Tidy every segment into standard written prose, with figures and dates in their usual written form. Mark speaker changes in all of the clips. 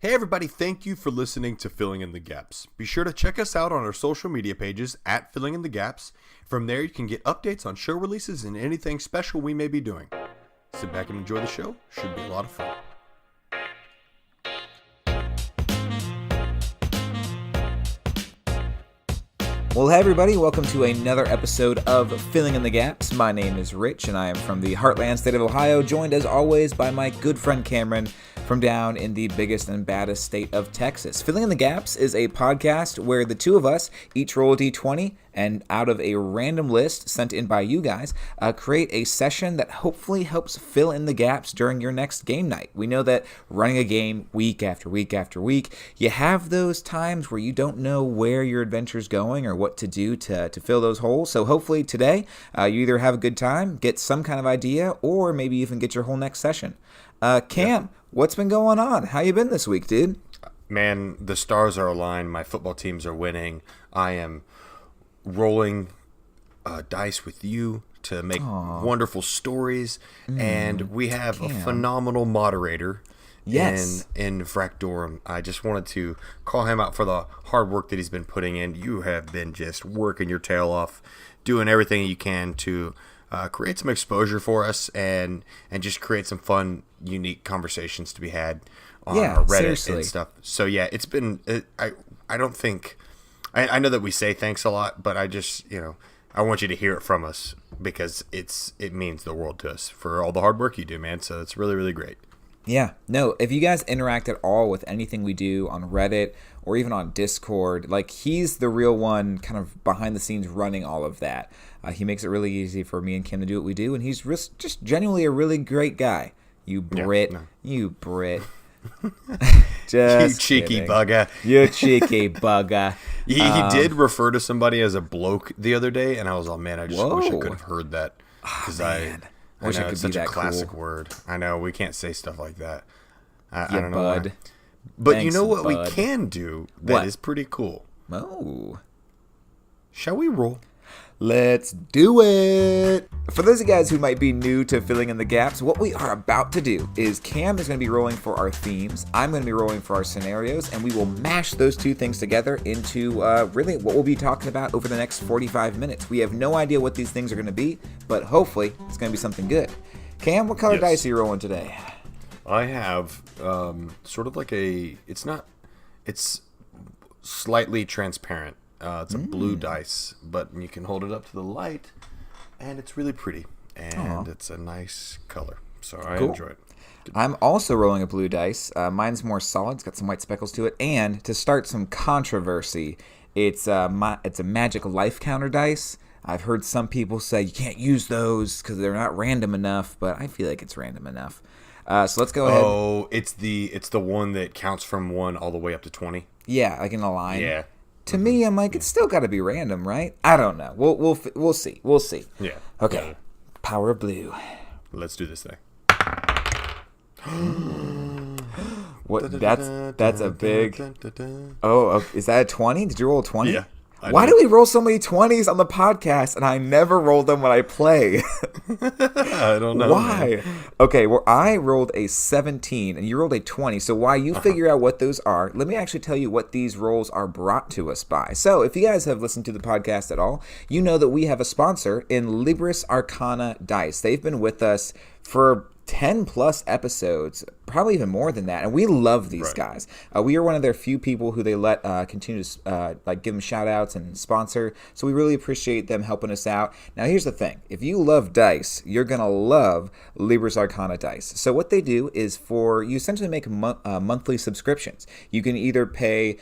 Speaker 1: Hey everybody, thank you for listening to Filling in the Gaps. Be sure to check us out on our social media pages at Filling in the Gaps. From there you can get updates on show releases and anything special we may be doing. Sit back and enjoy the show. Should be a lot of fun.
Speaker 2: Well, hey everybody, welcome to another episode of Filling in the Gaps. My name is Rich and I am from the Heartland state of Ohio, joined as always by my good friend Cameron from down in the biggest and baddest state of Texas. Filling in the Gaps is a podcast where the two of us each roll a d20 and out of a random list sent in by you guys, create a session that hopefully helps fill in the gaps during your next game night. We know that running a game week after week after week, you have those times where you don't know where your adventure's going or what to do to fill those holes. So hopefully today, you either have a good time, get some kind of idea, or maybe even get your whole next session. Cam, what's been going on? How you been this week, dude?
Speaker 1: Man, the stars are aligned. My football teams are winning. I am rolling dice with you to make wonderful stories, and we have a phenomenal moderator in Fractorum. I just wanted to call him out for the hard work that he's been putting in. You have been just working your tail off, doing everything you can to create some exposure for us and just create some fun, unique conversations to be had on our Reddit seriously. And stuff. So yeah, it's been I don't think I know that we say thanks a lot, but I just, I want you to hear it from us because it means the world to us for all the hard work you do, man. So it's really, really great.
Speaker 2: Yeah. No, if you guys interact at all with anything we do on Reddit or even on Discord, like he's the real one kind of behind the scenes running all of that. He makes it really easy for me and Kim to do what we do, and he's just genuinely a really great guy. You Brit. Yeah, no. You Brit.
Speaker 1: You cheeky bugger.
Speaker 2: You cheeky bugger.
Speaker 1: He did refer to somebody as a bloke the other day, and I was like, man, I just wish I could have heard that. Because I know it's such a classic word. I know, we can't say stuff like that. I don't know why. But thanks, you know what we can do that is pretty cool?
Speaker 2: Oh.
Speaker 1: Shall we roll?
Speaker 2: Let's do it! For those of you guys who might be new to Filling in the Gaps, what we are about to do is Cam is going to be rolling for our themes, I'm going to be rolling for our scenarios, and we will mash those two things together into really what we'll be talking about over the next 45 minutes. We have no idea what these things are going to be, but hopefully it's going to be something good. Cam, what color dice are you rolling today?
Speaker 1: I have sort of like it's slightly transparent. It's a blue dice, but you can hold it up to the light, and it's really pretty, and it's a nice color, so I enjoy it.
Speaker 2: I'm also rolling a blue dice. Mine's more solid. It's got some white speckles to it, and to start some controversy, it's a magic life counter dice. I've heard some people say you can't use those because they're not random enough, but I feel like it's random enough. So let's go ahead.
Speaker 1: Oh, it's the one that counts from 1 all the way up to 20?
Speaker 2: Yeah, like in a line.
Speaker 1: Yeah.
Speaker 2: To me, I'm like, it's still got to be random, right? I don't know. We'll see. We'll see.
Speaker 1: Yeah.
Speaker 2: Okay. Yeah. Power of blue.
Speaker 1: Let's do this thing.
Speaker 2: What? That's a big. Oh, is that a 20? Did you roll a 20?
Speaker 1: Yeah.
Speaker 2: Why do we roll so many 20s on the podcast and I never roll them when I play?
Speaker 1: I don't know.
Speaker 2: Why?
Speaker 1: Man.
Speaker 2: Okay, well, I rolled a 17 and you rolled a 20. So while you figure out what those are, let me actually tell you what these rolls are brought to us by. So if you guys have listened to the podcast at all, you know that we have a sponsor in Libris Arcana Dice. They've been with us for 10 plus episodes, probably even more than that, and we love these guys. We are one of their few people who they let continue to give them shout outs and sponsor, so we really appreciate them helping us out. Now here's the thing, if you love dice, you're gonna love Libris Arcana Dice. So what they do is you essentially make monthly subscriptions. You can either pay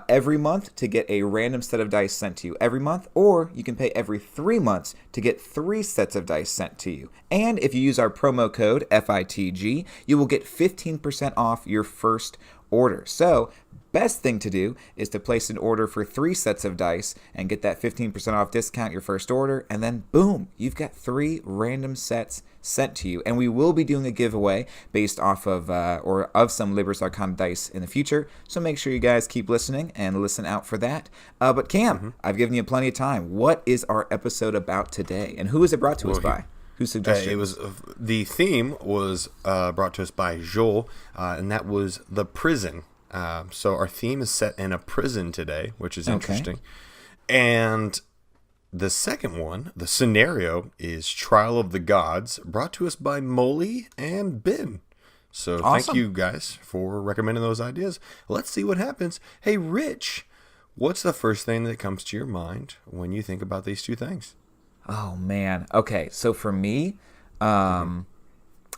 Speaker 2: every month to get a random set of dice sent to you every month, or you can pay every 3 months to get 3 sets of dice sent to you. And if you use our promo code FITG, you will get 15% off your first order. So, best thing to do is to place an order for 3 sets of dice and get that 15% off discount your first order, and then boom, you've got 3 random sets sent to you. And we will be doing a giveaway based off of some Libris Arcana dice in the future, so make sure you guys keep listening and listen out for that. But Cam, I've given you plenty of time. What is our episode about today, and who is it brought to us by? Who suggested
Speaker 1: it? Was the theme was brought to us by Joel, and that was the prison So our theme is set in a prison today, which is
Speaker 2: Okay.
Speaker 1: interesting. And the second one, the scenario, is Trial of the Gods, brought to us by Molly and Ben. So thank
Speaker 2: Awesome.
Speaker 1: you guys for recommending those ideas. Let's see what happens. Hey, Rich, what's the first thing that comes to your mind when you think about these two things?
Speaker 2: Oh man. Okay, so for me, I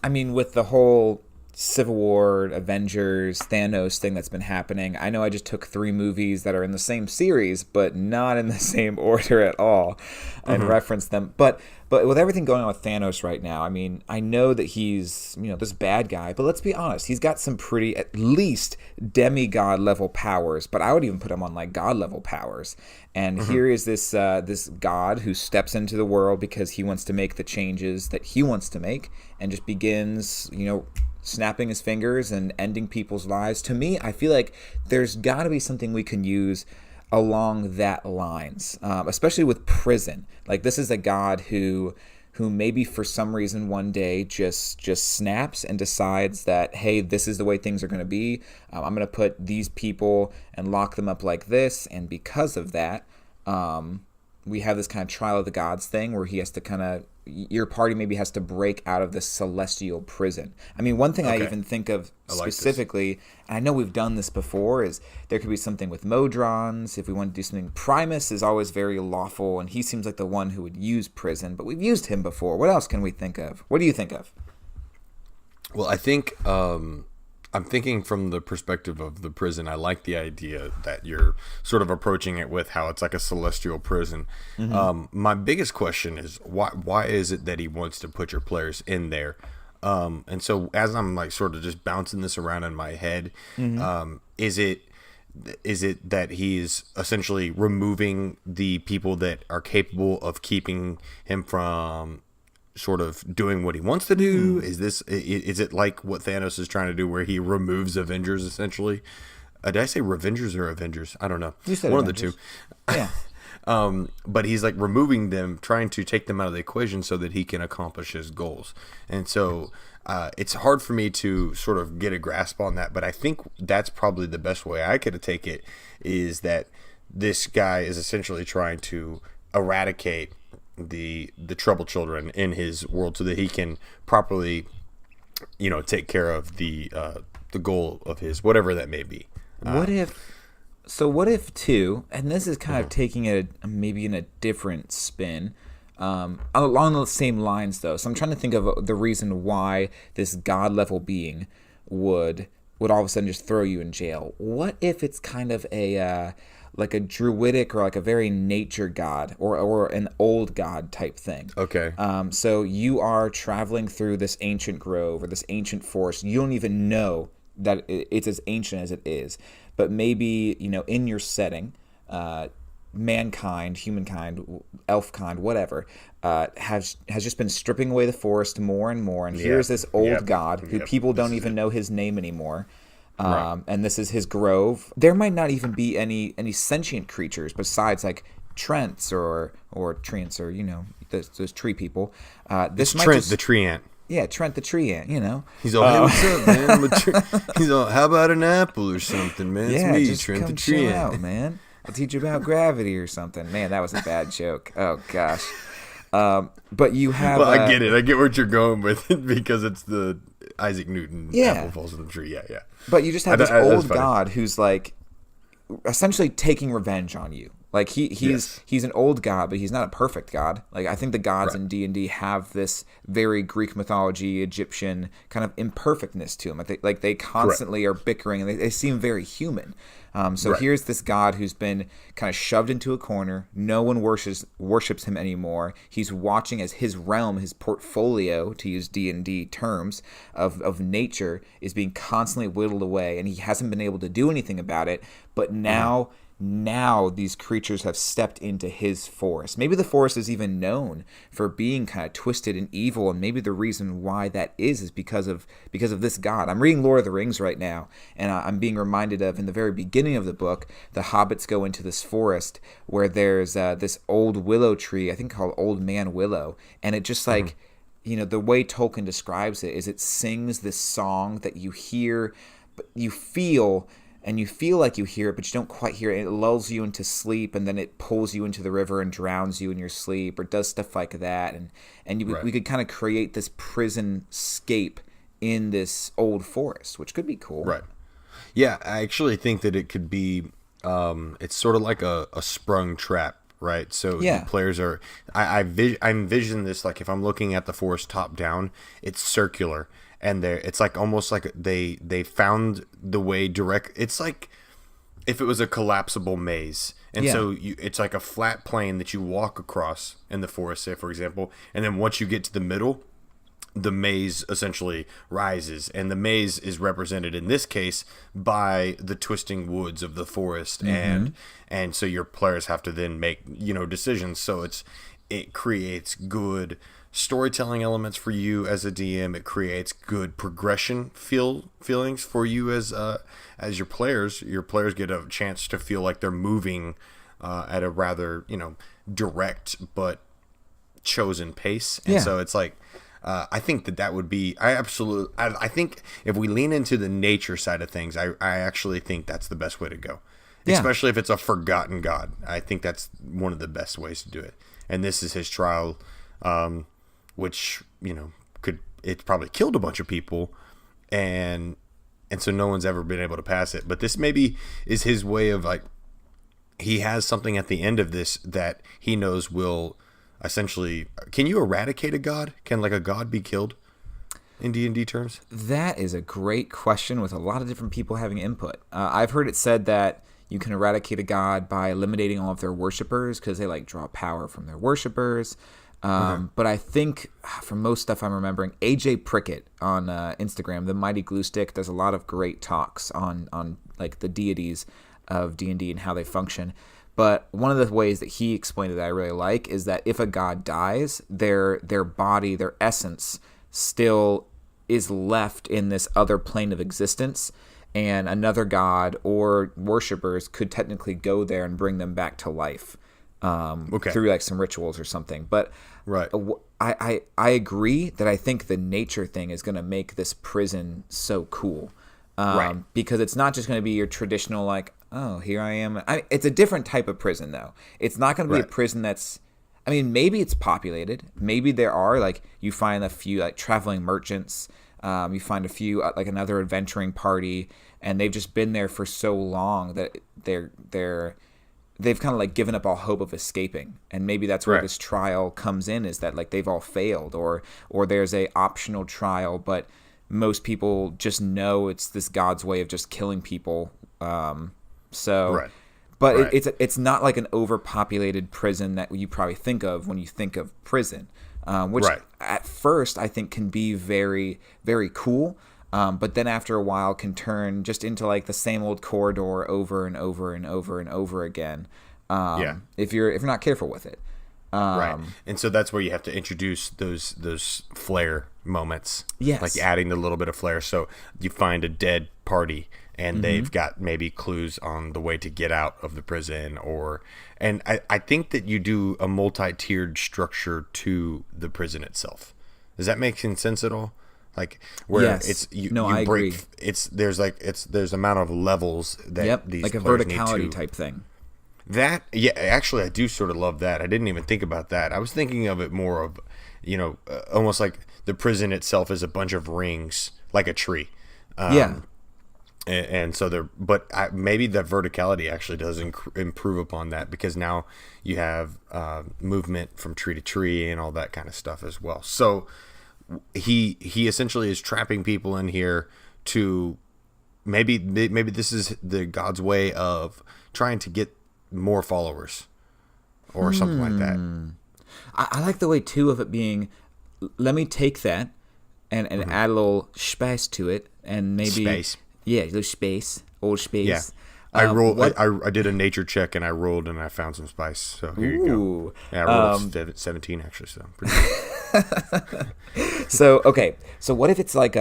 Speaker 2: mean, with the whole Civil War, Avengers, Thanos thing that's been happening, I know I just took 3 movies that are in the same series, but not in the same order at all, and referenced them. But with everything going on with Thanos right now, I mean, I know that he's, this bad guy, but let's be honest, he's got some pretty, at least, demigod level powers, but I would even put him on like god level powers. And here is this god who steps into the world because he wants to make the changes that he wants to make, and just begins, snapping his fingers and ending people's lives. To me, I feel like there's got to be something we can use along that lines, especially with prison. Like, this is a god who maybe for some reason one day just snaps and decides that, hey, this is the way things are going to be. I'm going to put these people and lock them up like this, and because of that, we have this kind of trial of the gods thing where he has to your party maybe has to break out of this celestial prison. I mean, one thing I even think of specifically, and I know we've done this before, is there could be something with Modrons. If we want to do something, Primus is always very lawful, and he seems like the one who would use prison, but we've used him before. What else can we think of? What do you think of?
Speaker 1: Well, I think I'm thinking from the perspective of the prison. I like the idea that you're sort of approaching it with how it's like a celestial prison. My biggest question is why is it that he wants to put your players in there? And so as I'm like sort of just bouncing this around in my head, is it that he's essentially removing the people that are capable of keeping him from sort of doing what he wants to do? Is it like what Thanos is trying to do, where he removes Avengers essentially? Did I say Revengers or Avengers? I don't know.
Speaker 2: You said
Speaker 1: one
Speaker 2: Avengers.
Speaker 1: of the two.
Speaker 2: Yeah.
Speaker 1: But he's like removing them, trying to take them out of the equation so that he can accomplish his goals. And so it's hard for me to sort of get a grasp on that. But I think that's probably the best way I could take it, is that this guy is essentially trying to eradicate the troubled children in his world so that he can properly, take care of the goal of his, whatever that may be.
Speaker 2: What if too, and this is kind of taking it maybe in a different spin, along the same lines though. So I'm trying to think of the reason why this god level being would all of a sudden just throw you in jail. What if it's kind of a like a druidic or like a very nature god or an old god type thing?
Speaker 1: Okay.
Speaker 2: So you are traveling through this ancient grove or this ancient forest. You don't even know that it's as ancient as it is. But maybe, in your setting, mankind, humankind, elfkind, whatever, has just been stripping away the forest more and more. And here's this old god who people don't even know his name anymore. And this is his grove. There might not even be any sentient creatures besides like Trents or Treants or those tree people. This might
Speaker 1: Trent the tree ant.
Speaker 2: Yeah, Trent the tree ant.
Speaker 1: He's all, hey, what's up, man? He's all, how about an apple or something, man?
Speaker 2: Yeah,
Speaker 1: it's me,
Speaker 2: just
Speaker 1: Trent
Speaker 2: come
Speaker 1: the tree
Speaker 2: chill
Speaker 1: ant.
Speaker 2: out, man. I'll teach you about gravity or something. Man, that was a bad joke. Oh gosh. But you have.
Speaker 1: Well, I get it. I get what you're going with it because it's the Isaac Newton apple falls in the tree. Yeah.
Speaker 2: But you just have this old
Speaker 1: funny.
Speaker 2: god who's like essentially taking revenge on you. Like he's an old god, but he's not a perfect god. Like I think the gods in D&D have this very Greek mythology, Egyptian kind of imperfectness to them. Like they constantly are bickering, and they seem very human. So here's this god who's been kind of shoved into a corner. No one worships him anymore. He's watching as his realm, his portfolio, to use D&D terms, of nature is being constantly whittled away, and he hasn't been able to do anything about it. But now these creatures have stepped into his forest. Maybe the forest is even known for being kind of twisted and evil, and maybe the reason why that is because of this god. I'm reading Lord of the Rings right now, and I'm being reminded of, in the very beginning of the book, the hobbits go into this forest where there's this old willow tree, I think called Old Man Willow, and it just like, the way Tolkien describes it is it sings this song that you hear, but you feel and you feel like you hear it, but you don't quite hear it. It lulls you into sleep, and then it pulls you into the river and drowns you in your sleep, or does stuff like that. We could kind of create this prison scape in this old forest, which could be cool.
Speaker 1: Right. Yeah, I actually think that it could be. It's sort of like a sprung trap, right? So the players are. I envision this like if I'm looking at the forest top down, it's circular. And it's like almost like they found the way direct. It's like if it was a collapsible maze, and so it's like a flat plane that you walk across in the forest, say for example, and then once you get to the middle, the maze essentially rises, and the maze is represented in this case by the twisting woods of the forest, and so your players have to then make decisions. So it creates good storytelling elements for you as a DM. It creates good progression feelings for you as your players. Your players get a chance to feel like they're moving at a rather direct but chosen pace. And so it's like I think that would be I think if we lean into the nature side of things, I actually think that's the best way to go. Especially if it's a forgotten god. I think that's one of the best ways to do it. And this is his trial, which it's probably killed a bunch of people, and so no one's ever been able to pass it. But this maybe is his way of like, he has something at the end of this that he knows will essentially. Can you eradicate a god? Can like a god be killed in D&D terms?
Speaker 2: That is a great question with a lot of different people having input. I've heard it said that you can eradicate a god by eliminating all of their worshippers because they like draw power from their worshippers. But I think from most stuff I'm remembering, AJ Prickett on Instagram, the Mighty Glue Stick, does a lot of great talks on like the deities of D&D and how they function. But one of the ways that he explained it that I really like is that if a god dies, their body, their essence still is left in this other plane of existence, and another god or worshippers could technically go there and bring them back to life. Through like some rituals or something. But I agree that I think the nature thing is going to make this prison so cool. Because it's not just going to be your traditional like, oh, here I am. It's a different type of prison though. It's not going to be a prison that's, I mean, maybe it's populated. Maybe there are like, you find a few like traveling merchants. You find a few like another adventuring party, and they've just been there for so long that they've kind of like given up all hope of escaping. And maybe that's where this trial comes in, is that like they've all failed, or there's a optional trial, but most people just know it's this god's way of just killing people. It's not like an overpopulated prison that you probably think of when you think of prison, which at first I think can be very, very cool. But then after a while can turn just into like the same old corridor over and over and over and over again. If you're not careful with it.
Speaker 1: And so that's where you have to introduce those flair moments.
Speaker 2: Yes.
Speaker 1: Like adding a little bit of flair. So you find a dead party and they've got maybe clues on the way to get out of the prison, and I think that you do a multi-tiered structure to the prison itself. Does that make sense at all? Like where
Speaker 2: I agree.
Speaker 1: There's amount of levels that these
Speaker 2: like a
Speaker 1: players
Speaker 2: verticality
Speaker 1: need to,
Speaker 2: type thing.
Speaker 1: That actually I do sort of love that. I didn't even think about that. I was thinking of it more of almost like the prison itself is a bunch of rings, like a tree. And so maybe the verticality actually does improve upon that, because now you have movement from tree to tree and all that kind of stuff as well. So he essentially is trapping people in here to maybe this is the god's way of trying to get more followers or something like that.
Speaker 2: I like the way too of it being, let me take that and add a little space to it, and maybe
Speaker 1: space.
Speaker 2: Yeah, a little space, old space.
Speaker 1: Yeah. I rolled. I did a nature check and I rolled and I found some spice. So here you go. Yeah, I rolled 17 actually. So pretty good.
Speaker 2: So what if it's like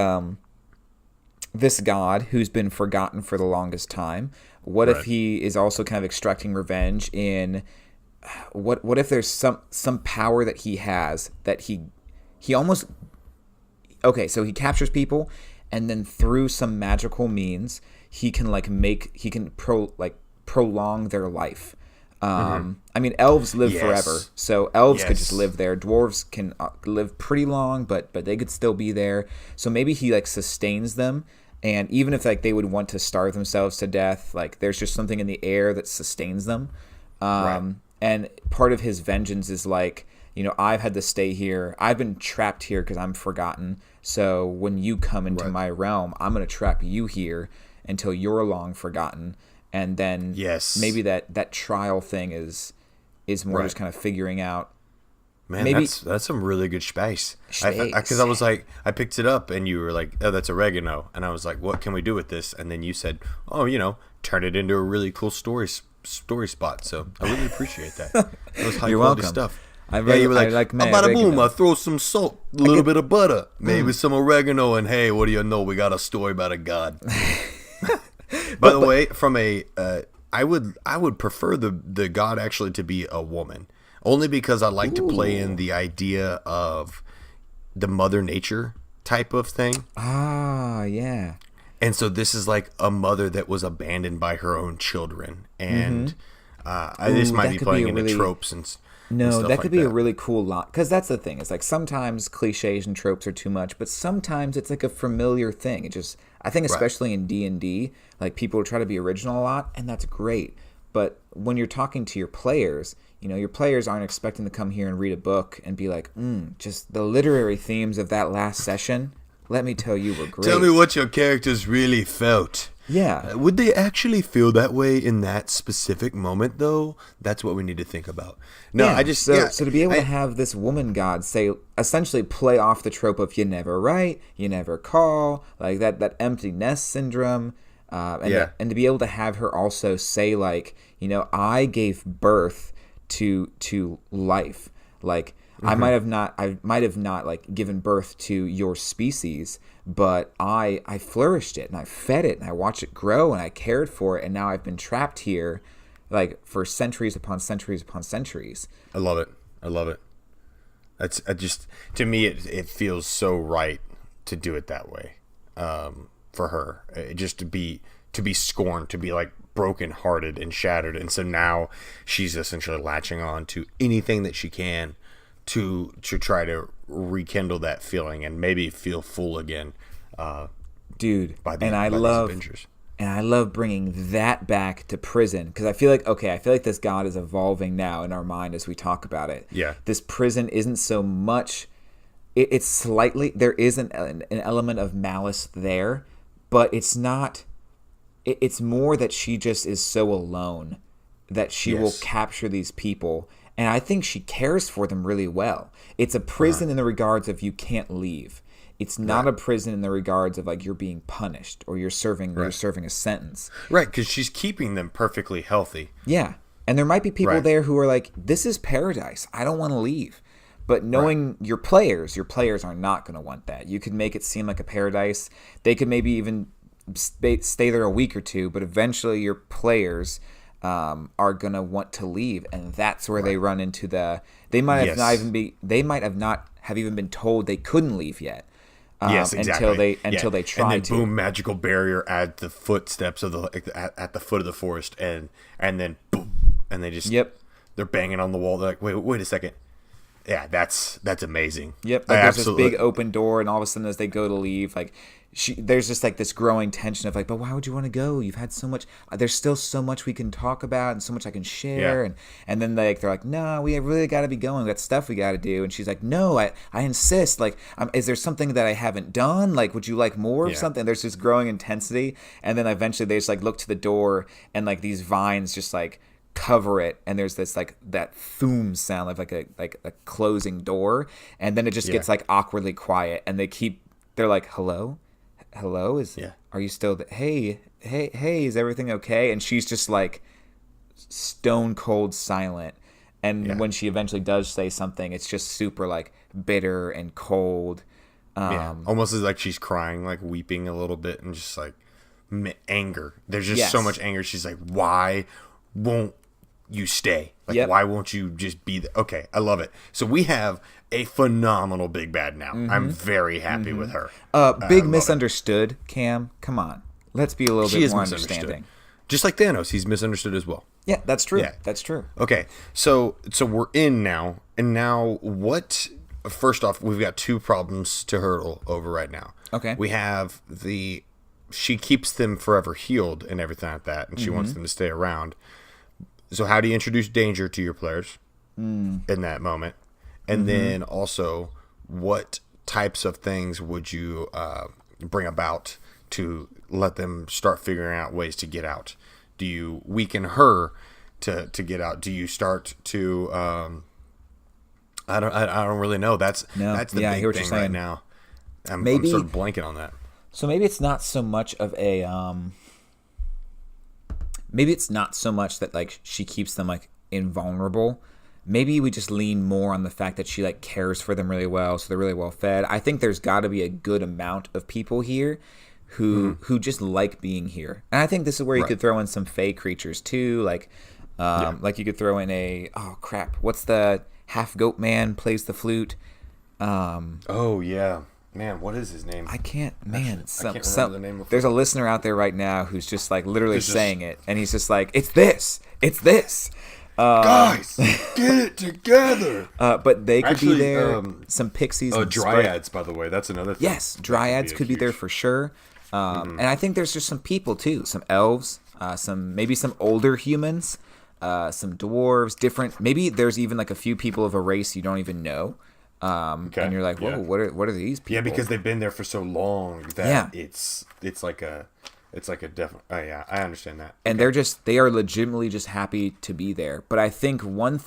Speaker 2: this god who's been forgotten for the longest time? What if he is also kind of extracting revenge in what if there's some power that he has that he almost so he captures people, and then through some magical means he can prolong their life. I mean, elves live forever, so elves could just live there. Dwarves can live pretty long, but they could still be there. So maybe he like sustains them, and even if like they would want to starve themselves to death, like there's just something in the air that sustains them. And part of his vengeance is like, you know, I've had to stay here. I've been trapped here because I'm forgotten. So when you come into my realm, I'm going to trap you here until you're long forgotten. And then maybe that trial thing is more just kind of figuring out.
Speaker 1: Man, that's some really good space. Because I was like, I picked it up and you were like, oh, that's oregano. And I was like, what can we do with this? And then you said, oh, you know, turn it into a really cool story spot. So I really appreciate that. It was high quality stuff.
Speaker 2: You were like
Speaker 1: bada boom, I throw some salt, a little bit of butter, maybe some oregano, and hey, what do you know? We got a story about a god. By the way, from I would prefer the god actually to be a woman, only because I like to play in the idea of the Mother Nature type of thing.
Speaker 2: Ah, yeah.
Speaker 1: And so this is like a mother that was abandoned by her own children, and this might be playing into tropes and.
Speaker 2: No, that could be a really cool lot, because that's the thing. It's like sometimes cliches and tropes are too much, but sometimes it's like a familiar thing. It just, I think, especially in D&D, like people try to be original a lot, and that's great. But when you're talking to your players, you know, your players aren't expecting to come here and read a book and be like, just the literary themes of that last session. Let me tell you, were great.
Speaker 1: Tell me what your characters really felt.
Speaker 2: Yeah.
Speaker 1: Would they actually feel that way in that specific moment, though? That's what we need to think about. No,
Speaker 2: I just... So to be able to have this woman god say, essentially play off the trope of you never write, you never call, like that empty nest syndrome, and to be able to have her also say, like, you know, I gave birth to life. Like, I might have not like given birth to your species, but I flourished it and I fed it and I watched it grow and I cared for it, and now I've been trapped here like for centuries upon centuries upon centuries.
Speaker 1: I love it. That's to me it feels so right to do it that way. For her, just to be scorned, to be like brokenhearted and shattered, and so now she's essentially latching on to anything that she can to try to rekindle that feeling and maybe feel full again.
Speaker 2: Dude, and I love bringing that back to prison, because I feel like this god is evolving now in our mind as we talk about it.
Speaker 1: Yeah,
Speaker 2: this prison isn't so much. It's slightly, there is an element of malice there, but it's not. It's more that she just is so alone that she will capture these people. And I think she cares for them really well. It's a prison in the regards of you can't leave. It's not a prison in the regards of like you're being punished or you're serving a sentence.
Speaker 1: Right, because she's keeping them perfectly healthy.
Speaker 2: Yeah, and there might be people there who are like, "This is paradise. I don't want to leave." But knowing your players are not going to want that. You could make it seem like a paradise. They could maybe even stay there a week or two, but eventually your players are gonna want to leave, and that's where they run into they might have not even been told they couldn't leave yet. Until they try
Speaker 1: and then
Speaker 2: to.
Speaker 1: Boom, magical barrier at the footsteps of at the foot of the forest, and then boom, and they just they're banging on the wall. They're like, wait a second. Yeah, that's amazing.
Speaker 2: Yep, like there's this big open door, and all of a sudden as they go to leave, like there's just like this growing tension of like, but why would you want to go? You've had so much. There's still so much we can talk about and so much I can share. And then they're like, no, we really got to be going. We got stuff we got to do. And she's like, no, I insist. Like, is there something that I haven't done? Like, would you like more of something? There's this growing intensity. And then eventually they just like look to the door, and like these vines just like cover it, and there's this like that thoom sound of like a closing door, and then it just gets like awkwardly quiet, and they're like, hello, are you still hey, is everything okay? And she's just like stone cold silent, and when she eventually does say something, it's just super like bitter and cold,
Speaker 1: almost as like she's crying, like weeping a little bit, and just like anger. There's just so much anger. She's like, why won't you stay? Like, why won't you just be there? Okay, I love it. So we have a phenomenal big bad now. I'm very happy with her.
Speaker 2: Big misunderstood, Cam. Come on. Let's be a little
Speaker 1: She
Speaker 2: bit
Speaker 1: is
Speaker 2: more
Speaker 1: misunderstood.
Speaker 2: understanding.
Speaker 1: Just like Thanos, he's misunderstood as well.
Speaker 2: Yeah, that's true.
Speaker 1: Yeah.
Speaker 2: That's true.
Speaker 1: Okay, so we're in now, and now what? First off, we've got two problems to hurdle over right now.
Speaker 2: Okay.
Speaker 1: We have she keeps them forever healed and everything like that, and she wants them to stay around. So how do you introduce danger to your players in that moment? And then also, what types of things would you bring about to let them start figuring out ways to get out? Do you weaken her to get out? Do you start to I don't really know. That's the big thing right now. I'm sort of blanking on that.
Speaker 2: So maybe it's not so much of a maybe it's not so much that like she keeps them like invulnerable. Maybe we just lean more on the fact that she like cares for them really well, so they're really well fed. I think there's got to be a good amount of people here who just like being here, and I think this is where you could throw in some fey creatures too, like you could throw in what's the half goat man plays the flute?
Speaker 1: Oh yeah, man, what is his name?
Speaker 2: I can't. Man,
Speaker 1: I can't remember the name of
Speaker 2: there's a listener out there right now who's just like literally saying it, and he's just like, "It's this, it's this."
Speaker 1: Guys, get it together.
Speaker 2: But they could be there. Some pixies.
Speaker 1: Oh, dryads, by the way, that's another thing.
Speaker 2: Yes, dryads could be there for sure. And I think there's just some people too, some elves, maybe some older humans, some dwarves, different. Maybe there's even like a few people of a race you don't even know. And you're like, whoa, what are these people?
Speaker 1: Yeah, because they've been there for so long that it's like a definite. Oh yeah, I understand that.
Speaker 2: And they are legitimately just happy to be there. But I think one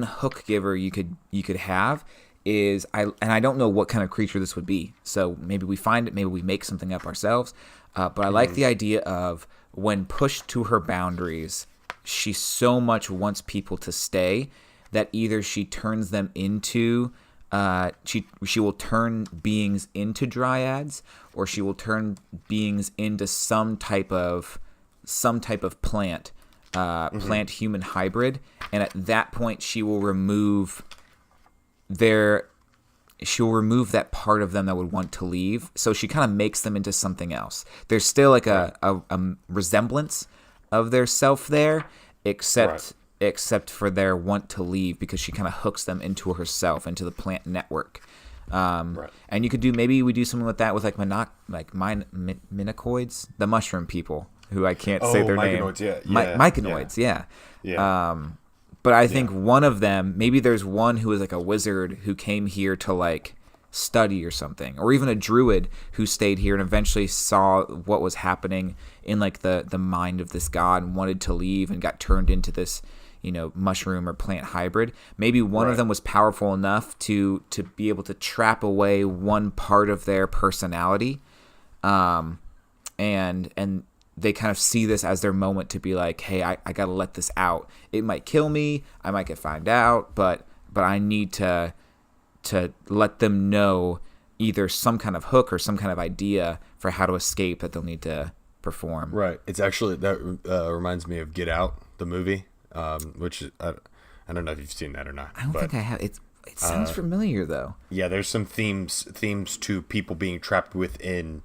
Speaker 2: hook giver you could have is I don't know what kind of creature this would be. So maybe we find it, maybe we make something up ourselves. But I like the idea of when pushed to her boundaries, she so much wants people to stay that either she turns them into she will turn beings into dryads, or she will turn beings into some type of plant human hybrid, and at that point she will remove that part of them that would want to leave. So she kind of makes them into something else. There's still like a resemblance of their self there, except for their want to leave, because she kind of hooks them into herself, into the plant network. And you could maybe we do something with that with like minocoids, the mushroom people, who I can't say their name. Myconoids, yeah. But I think one of them, maybe there's one who is like a wizard who came here to like study or something, or even a druid who stayed here and eventually saw what was happening in like the mind of this god and wanted to leave and got turned into this, mushroom or plant hybrid. Maybe one of them was powerful enough to be able to trap away one part of their personality, and they kind of see this as their moment to be like, hey, I gotta let this out. It might kill me, I might get found out, but I need to let them know either some kind of hook or some kind of idea for how to escape that they'll need to perform.
Speaker 1: Right. It's actually, that reminds me of Get Out, the movie, which I don't know if you've seen that or not.
Speaker 2: I don't think I have. It sounds familiar though.
Speaker 1: Yeah, there's some themes to people being trapped within.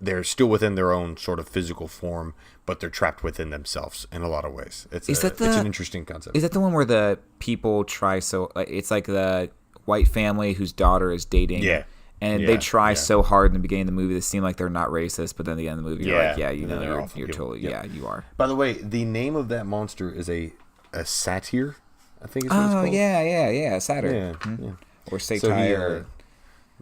Speaker 1: They're still within their own sort of physical form, but they're trapped within themselves in a lot of ways. It's an interesting concept.
Speaker 2: Is that the one where the people try it's like the white family whose daughter is dating? Yeah. And they try so hard in the beginning of the movie to seem like they're not racist, but then at the end of the movie, you're like, you're totally, you are.
Speaker 1: By the way, the name of that monster is a satyr, I think is what it's called.
Speaker 2: Oh, yeah, satyr.
Speaker 1: Yeah, yeah.
Speaker 2: Or satire.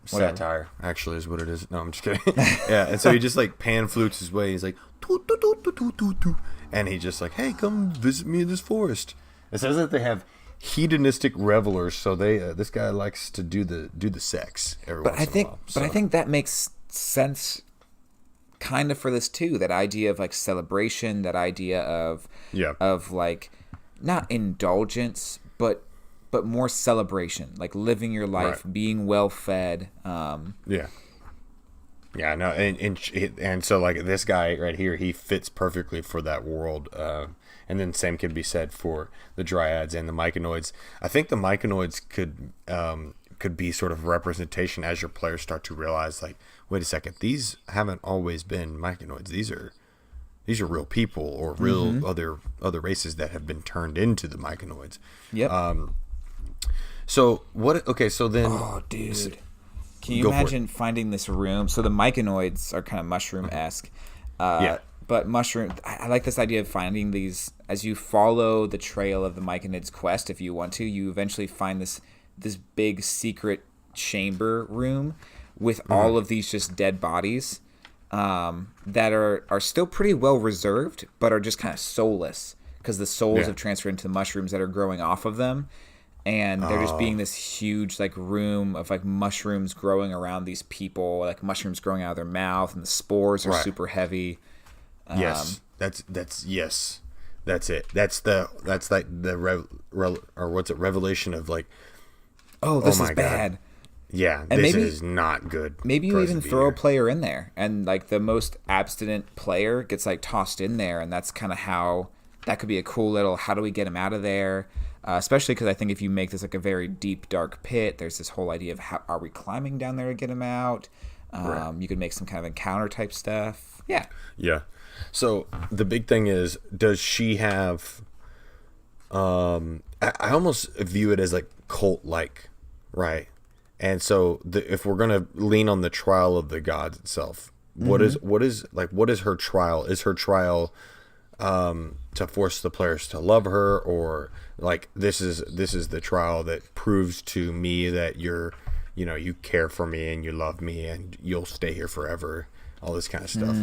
Speaker 1: Satire, actually, is what it is. No, I'm just kidding. Yeah, and so he just like pan flutes his way. He's like, doo, doo, doo, doo, doo, doo, doo. And he just like, hey, come visit me in this forest. It says that they have hedonistic revelers, so this guy likes to do the sex every once in a while.
Speaker 2: But I think that makes sense, kind of, for this too. That idea of like celebration, that idea of like not indulgence, but more celebration, like living your life, being well fed. No, and so like this guy right here, he fits perfectly for that world. And then same can be said for the dryads and the myconoids. I think the myconoids could
Speaker 1: could be sort of a representation as your players start to realize, like, wait a second, these haven't always been myconoids. These are real people or real other races that have been turned into the myconoids.
Speaker 2: Yep.
Speaker 1: So what? Okay, so then.
Speaker 2: Oh, dude. Can you imagine finding this room? So the myconoids are kind of mushroom-esque.
Speaker 1: Yeah.
Speaker 2: But mushroom, I like this idea of finding these, as you follow the trail of the myconid's quest, if you want to, you eventually find this big secret chamber room with all of these just dead bodies that are still pretty well reserved, but are just kind of soulless because the souls have transferred into the mushrooms that are growing off of them. And they're just being this huge like room of like mushrooms growing around these people, like mushrooms growing out of their mouth, and the spores are super heavy.
Speaker 1: Yes, that's yes, that's it. That's like the revelation of like,
Speaker 2: this is bad.
Speaker 1: God. Yeah,
Speaker 2: and
Speaker 1: this is not good.
Speaker 2: Maybe you even throw a player in there, and like the most abstinent player gets like tossed in there, and that's kind of how that could be a cool little. How do we get him out of there? Especially because I think if you make this like a very deep, dark pit, there's this whole idea of how are we climbing down there to get him out? You could make some kind of encounter type stuff. Yeah.
Speaker 1: Yeah. So the big thing is, does she have? I almost view it as like cult-like, right? And so if we're gonna lean on the trial of the gods itself, what is her trial? Is her trial to force the players to love her, or like this is the trial that proves to me that you care for me and you love me and you'll stay here forever, all this kind of stuff.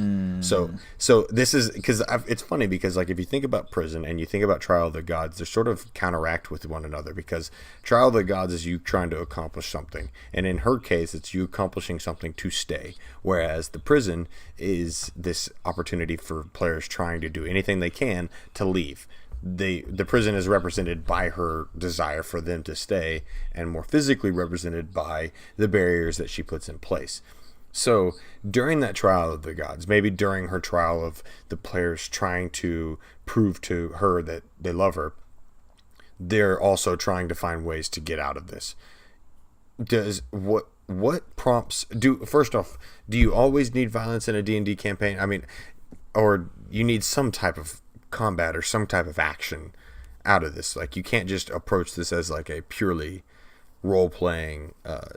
Speaker 1: So this is because it's funny because like if you think about prison and you think about trial of the gods, they sort of counteract with one another, because trial of the gods is you trying to accomplish something, and in her case it's you accomplishing something to stay, whereas the prison is this opportunity for players trying to do anything they can to leave. The prison is represented by her desire for them to stay, and more physically represented by the barriers that she puts in place. So during that trial of the gods, maybe during her trial of the players trying to prove to her that they love her, they're also trying to find ways to get out of this. What prompts first off, do you always need violence in a D&D campaign? I mean, or you need some type of combat or some type of action out of this? Like you can't just approach this as like a purely role-playing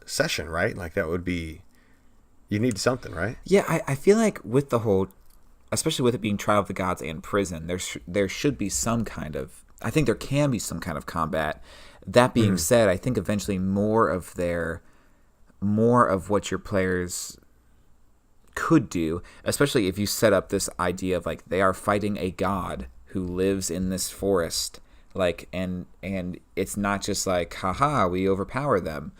Speaker 1: session, right? Like that would be, you need something, right?
Speaker 2: Yeah, I feel like with the whole, especially with it being Trial of the Gods and prison, there should be some kind of, I think there can be some kind of combat. That being said, I think eventually more of what your players could do, especially if you set up this idea of like they are fighting a god who lives in this forest, like and it's not just like haha we overpower them.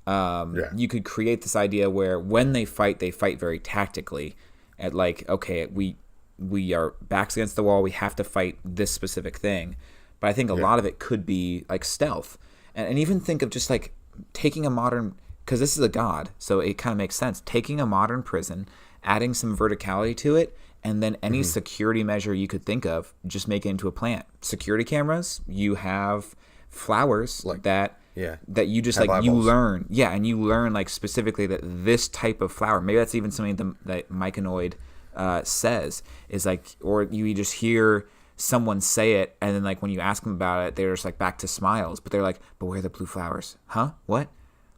Speaker 2: You could create this idea where when they fight very tactically, at like, okay, we are backs against the wall, we have to fight this specific thing. But I think a lot of it could be like stealth, and even think of just like taking a modern, because this is a god, so it kind of makes sense, taking a modern prison, adding some verticality to it, and then any security measure you could think of, just make it into a plant. Security cameras, you have flowers like that.
Speaker 1: Yeah.
Speaker 2: That you just like eyeballs. You learn. Yeah, and you learn like specifically that this type of flower, maybe that's even something that myconoid says, is like, or you just hear someone say it, and then like when you ask them about it, they're just like back to smiles, but they're like, but where are the blue flowers? Huh? What?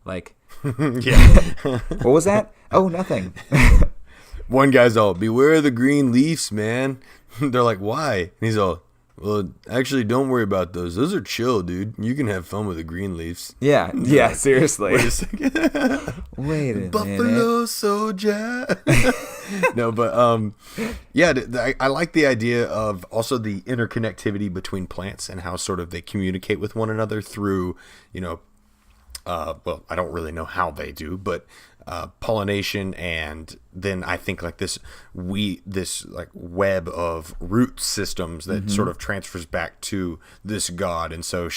Speaker 2: Like, what was that? Oh, nothing.
Speaker 1: One guy's all, beware of the green leaves, man. They're like, why? And he's all, well, actually, don't worry about those. Those are chill, dude. You can have fun with the green leaves.
Speaker 2: Yeah, yeah, seriously.
Speaker 1: Wait a second.
Speaker 2: Wait a
Speaker 1: Buffalo
Speaker 2: minute.
Speaker 1: Soldier. No, but yeah, I like the idea of also the interconnectivity between plants and how sort of they communicate with one another through, well, I don't really know how they do, but pollination, and then I think like this like web of root systems that sort of transfers back to this god, and so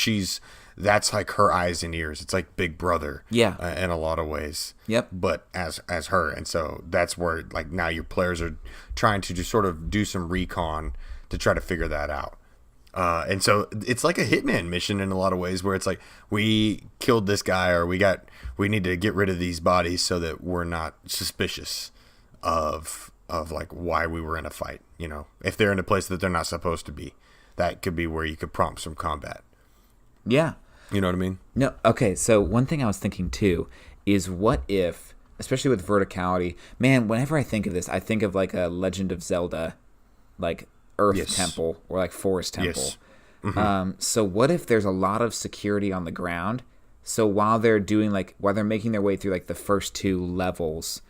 Speaker 1: that's like her eyes and ears. It's like Big Brother, in a lot of ways.
Speaker 2: Yep.
Speaker 1: But as her, and so that's where like now your players are trying to just sort of do some recon to try to figure that out. And so it's like a hitman mission in a lot of ways, where it's like, we killed this guy, or we need to get rid of these bodies so that we're not suspicious of like why we were in a fight. You know, if they're in a place that they're not supposed to be, that could be where you could prompt some combat.
Speaker 2: Yeah.
Speaker 1: You know what I mean?
Speaker 2: No. Okay. So one thing I was thinking too is, what if, especially with verticality, man, whenever I think of this, I think of like a Legend of Zelda, like Earth Temple or like Forest Temple.
Speaker 1: Yes. Mm-hmm.
Speaker 2: So what if there's a lot of security on the ground? So while they're making their way through like the first 2 levels,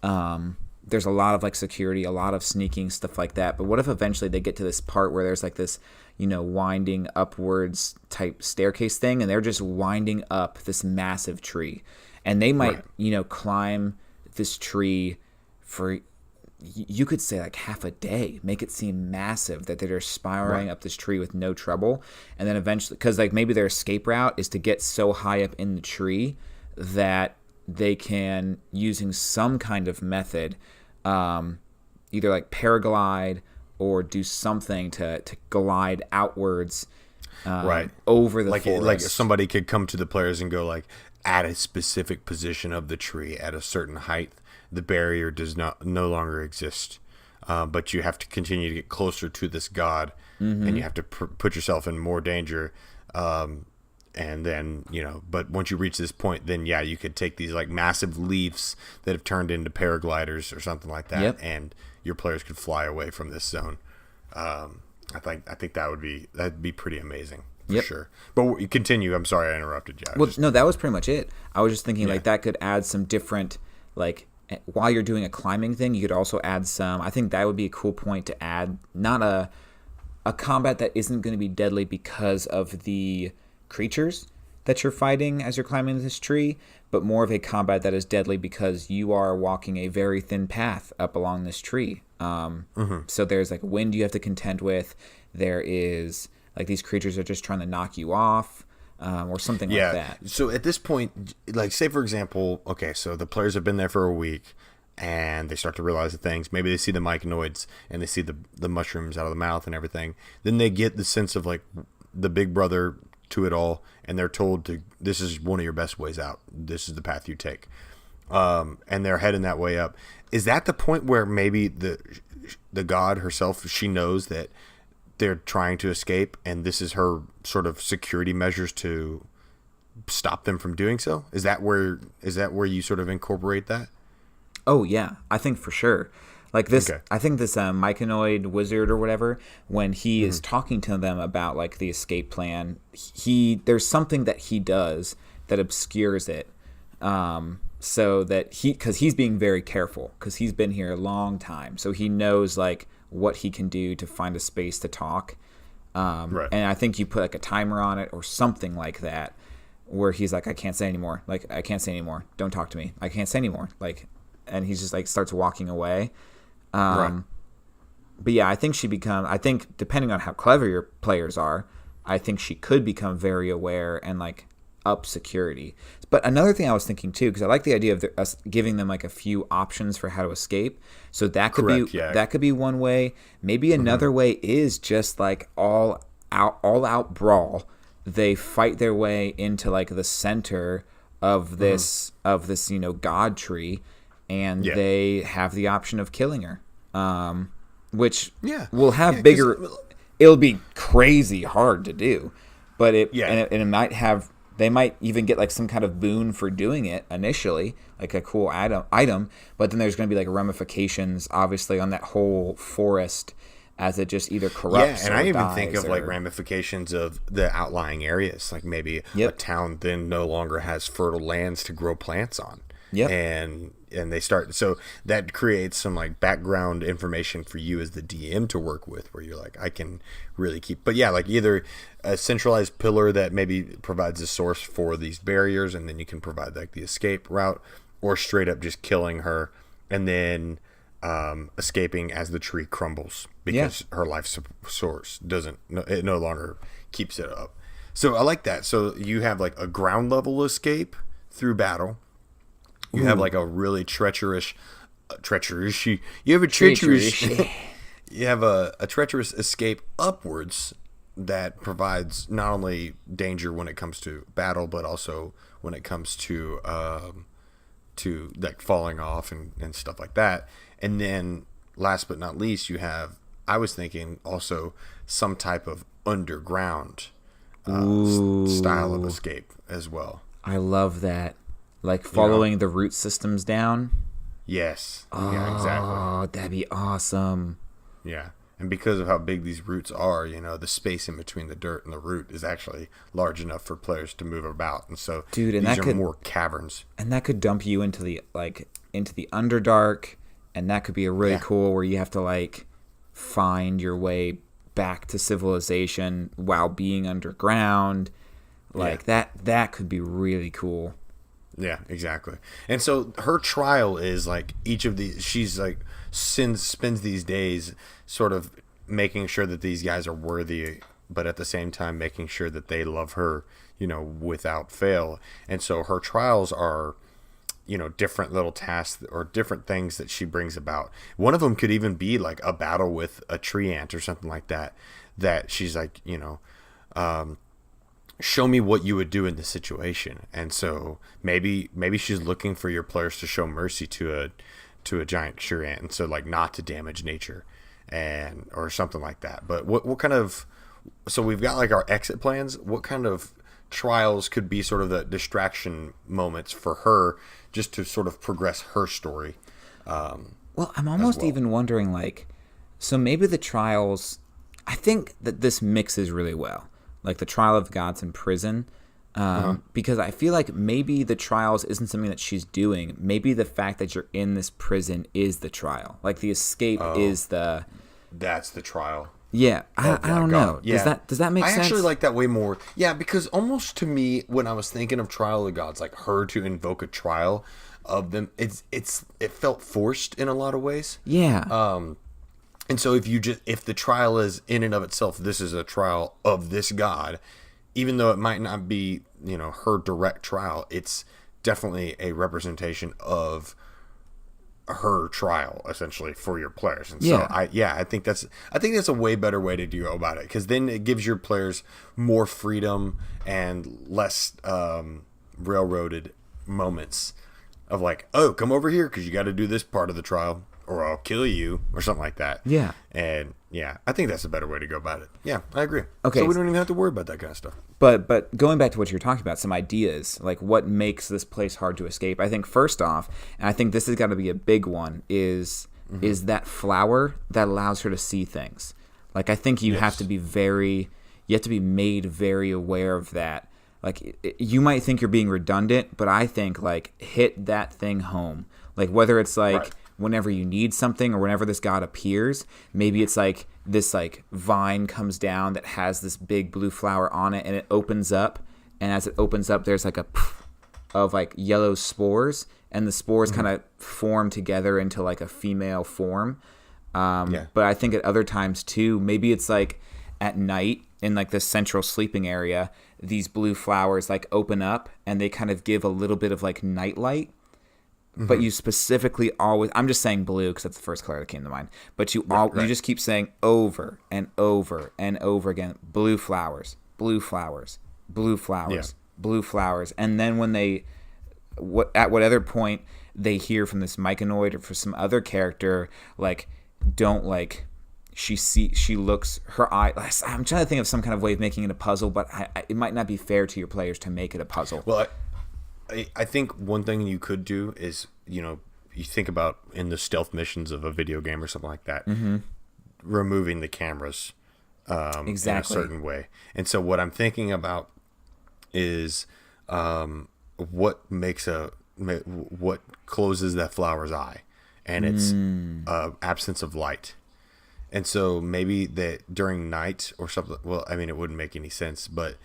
Speaker 2: there's a lot of like security, a lot of sneaking, stuff like that. But what if eventually they get to this part where there's like this, winding upwards type staircase thing, and they're just winding up this massive tree, and they might, climb this tree for, you could say like half a day, make it seem massive, that they're spiraling up this tree with no trouble. And then eventually, because like maybe their escape route is to get so high up in the tree that they can, using some kind of method, either like paraglide or do something to glide outwards over the forest.
Speaker 1: Like somebody could come to the players and go like, at a specific position of the tree at a certain height, the barrier does no longer exist, but you have to continue to get closer to this god, and you have to put yourself in more danger. And then, but once you reach this point, then you could take these like massive leaves that have turned into paragliders or something like that, and your players could fly away from this zone. I think that'd be pretty amazing for sure. But you continue. I'm sorry I interrupted you.
Speaker 2: No, that was pretty much it. I was just thinking like that could add some different, like, while you're doing a climbing thing, you could also add some. I think that would be a cool point to add, not a combat that isn't going to be deadly because of the creatures that you're fighting as you're climbing this tree, but more of a combat that is deadly because you are walking a very thin path up along this tree. So there's like wind you have to contend with. There is like these creatures are just trying to knock you off, or something like that.
Speaker 1: So at this point, like say for example, okay, so the players have been there for a week, and they start to realize the things. Maybe they see the myconoids and they see the mushrooms out of the mouth and everything. Then they get the sense of like the big brother to it all, and they're told this is one of your best ways out. This is the path you take. And they're heading that way up. Is that the point where maybe the god herself, she knows that they're trying to escape, and this is her sort of security measures to stop them from doing so? Is that where you sort of incorporate that?
Speaker 2: Oh yeah, I think for sure. Like this, okay. I think this myconoid wizard or whatever, when he is talking to them about like the escape plan, there's something that he does that obscures it, so that because he's being very careful, because he's been here a long time, so he knows like what he can do to find a space to talk. And I think you put like a timer on it or something like that, where he's like, I can't say anymore. Like, I can't say anymore. Don't talk to me. I can't say anymore. Like, and he's just like starts walking away. But yeah, I think depending on how clever your players are, I think she could become very aware and like up security. But another thing I was thinking too, because I like the idea of us giving them like a few options for how to escape. So that could that could be one way. Maybe another way is just like all out brawl. They fight their way into like the center of this god tree, and they have the option of killing her. Which will have bigger. It'll be crazy hard to do, but it might have. They might even get like some kind of boon for doing it initially, like a cool item. But then there's going to be like ramifications, obviously, on that whole forest as it just either corrupts.
Speaker 1: Yeah, and I even think of like ramifications of the outlying areas, like maybe a town then no longer has fertile lands to grow plants on. And they start, so that creates some like background information for you as the DM to work with, where you're like, I can really keep, but yeah, like either a centralized pillar that maybe provides a source for these barriers, and then you can provide like the escape route, or straight up just killing her and then escaping as the tree crumbles because her life source it no longer keeps it up. So I like that. So you have like a ground level escape through battle. You have like a really treacherous. You have a treacherous. You have a treacherous escape upwards, that provides not only danger when it comes to battle, but also when it comes to like falling off and stuff like that. And then last but not least, you have, I was thinking also some type of underground style of escape as well.
Speaker 2: I love that. Like following the root systems down.
Speaker 1: Yes. Yeah, exactly.
Speaker 2: Oh, that'd be awesome.
Speaker 1: Yeah. And because of how big these roots are, the space in between the dirt and the root is actually large enough for players to move about. And so these are more caverns.
Speaker 2: And that could dump you into the Underdark, and that could be a really cool where you have to like find your way back to civilization while being underground. Like that could be really cool.
Speaker 1: Yeah, exactly. And so her trial is like each of these, she's like spends these days sort of making sure that these guys are worthy, but at the same time making sure that they love her, without fail. And so her trials are, different little tasks or different things that she brings about. One of them could even be like a battle with a tree ant or something like that, that she's like, show me what you would do in this situation. And so maybe she's looking for your players to show mercy to a giant tree ant, and so like not to damage nature and or something like that. But what kind of, so we've got like our exit plans. What kind of trials could be sort of the distraction moments for her just to sort of progress her story?
Speaker 2: Well, I'm almost even wondering, like, so maybe the trials, I think that this mixes really well, like the trial of the gods in prison, because I feel like maybe the trials isn't something that she's doing. Maybe the fact that you're in this prison is the trial. Like the escape is the...
Speaker 1: That's the trial.
Speaker 2: Yeah, I don't know. Yeah. Does that make sense?
Speaker 1: I actually like that way more. Yeah, because almost to me, when I was thinking of Trial of the Gods, like her to invoke a trial of them, it felt forced in a lot of ways.
Speaker 2: Yeah.
Speaker 1: And so if the trial is in and of itself, this is a trial of this god, even though it might not be, her direct trial, it's definitely a representation of her trial essentially for your players. And so I think that's a way better way to go about it, because then it gives your players more freedom and less railroaded moments of like, oh, come over here because you got to do this part of the trial or I'll kill you or something like that.
Speaker 2: Yeah.
Speaker 1: And I think that's a better way to go about it. Yeah, I agree.
Speaker 2: Okay.
Speaker 1: So we don't even have to worry about that kind of stuff.
Speaker 2: But going back to what you're talking about, some ideas, like what makes this place hard to escape. I think first off, and I think this has got to be a big one, is that flower that allows her to see things. Like I think you have to be made very aware of that. Like you might think you're being redundant, but I think like hit that thing home. Like whether it's like whenever you need something or whenever this god appears, maybe it's like this like vine comes down that has this big blue flower on it, and it opens up, and as it opens up there's like a of like yellow spores, and the spores kind of form together into like a female form. But I think at other times too, maybe it's like at night in like the central sleeping area, these blue flowers like open up and they kind of give a little bit of like night light. But you specifically always, I'm just saying blue because that's the first color that came to mind, but you just keep saying over and over and over again, blue flowers, blue flowers, blue flowers, blue flowers. And then when at what other point they hear from this myconoid or from some other character, like, don't like, she looks, her eye, I'm trying to think of some kind of way of making it a puzzle, but it might not be fair to your players to make it a puzzle.
Speaker 1: Well, I think one thing you could do is, you think about in the stealth missions of a video game or something like that, removing the cameras in a certain way. And so what I'm thinking about is what closes that flower's eye, and it's absence of light. And so maybe that during night or something, well, I mean, it wouldn't make any sense, but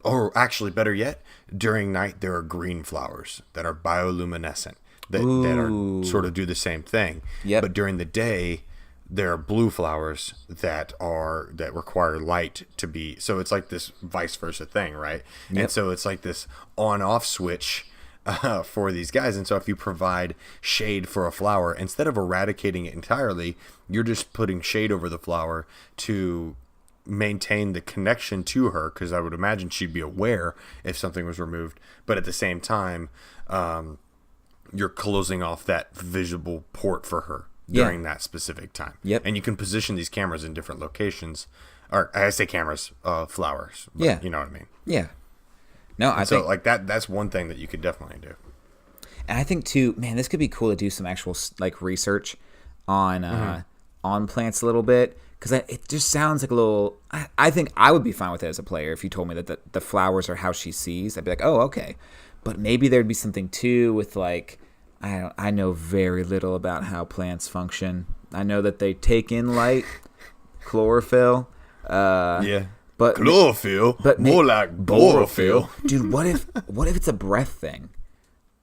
Speaker 1: or actually, better yet, during night there are green flowers that are bioluminescent that are sort of do the same thing.
Speaker 2: Yep.
Speaker 1: But during the day, there are blue flowers that require light to be. So it's like this vice versa thing, right? Yep. And so it's like this on-off switch for these guys. And so if you provide shade for a flower, instead of eradicating it entirely, you're just putting shade over the flower to maintain the connection to her, because I would imagine she'd be aware if something was removed. But at the same time, you're closing off that visible port for her during that specific time.
Speaker 2: Yep.
Speaker 1: And you can position these cameras in different locations. Or I say cameras, flowers. But you know what I mean.
Speaker 2: Yeah. No, I think
Speaker 1: like that's one thing that you could definitely do.
Speaker 2: And I think too, man, this could be cool to do some actual like research on plants a little bit, because it just sounds like a little. I think I would be fine with it as a player if you told me that the flowers are how she sees. I'd be like, oh, okay, but maybe there'd be something too with like I know very little about how plants function. I know that they take in light, chlorophyll. But
Speaker 1: chlorophyll, but more like borophyll.
Speaker 2: Dude, what if it's a breath thing?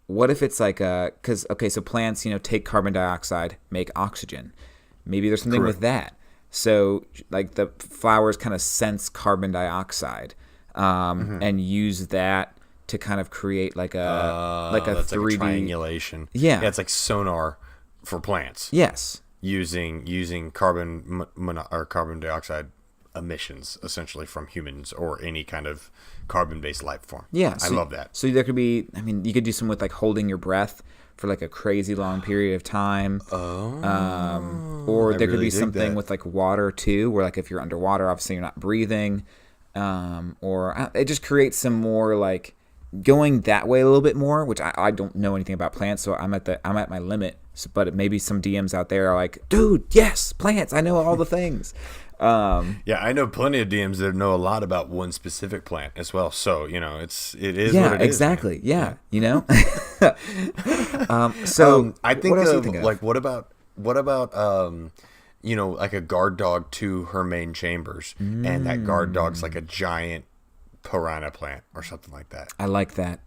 Speaker 2: What if it's like so plants, take carbon dioxide, make oxygen. Maybe there's something with that. So like the flowers kind of sense carbon dioxide, and use that to kind of create like a 3D
Speaker 1: like a triangulation.
Speaker 2: Yeah,
Speaker 1: it's like sonar for plants.
Speaker 2: Yes,
Speaker 1: using carbon dioxide emissions essentially from humans or any kind of carbon-based life form.
Speaker 2: Yeah,
Speaker 1: I love that.
Speaker 2: So there could be, you could do some with like holding your breath for like a crazy long period of time. Or there could be something with like water too, where like if you're underwater, obviously you're not breathing. Or it just creates some more like going that way a little bit more, which I don't know anything about plants, so I'm at my limit. But maybe some DMs out there are like, dude, yes, plants, I know all the things.
Speaker 1: Yeah, I know plenty of DMs that know a lot about one specific plant as well. So it is what it
Speaker 2: exactly.
Speaker 1: is.
Speaker 2: Yeah,
Speaker 1: So I think
Speaker 2: what else do you think of?
Speaker 1: like what about like a guard dog to her main chambers, and that guard dog's like a giant piranha plant or something like that.
Speaker 2: I like that.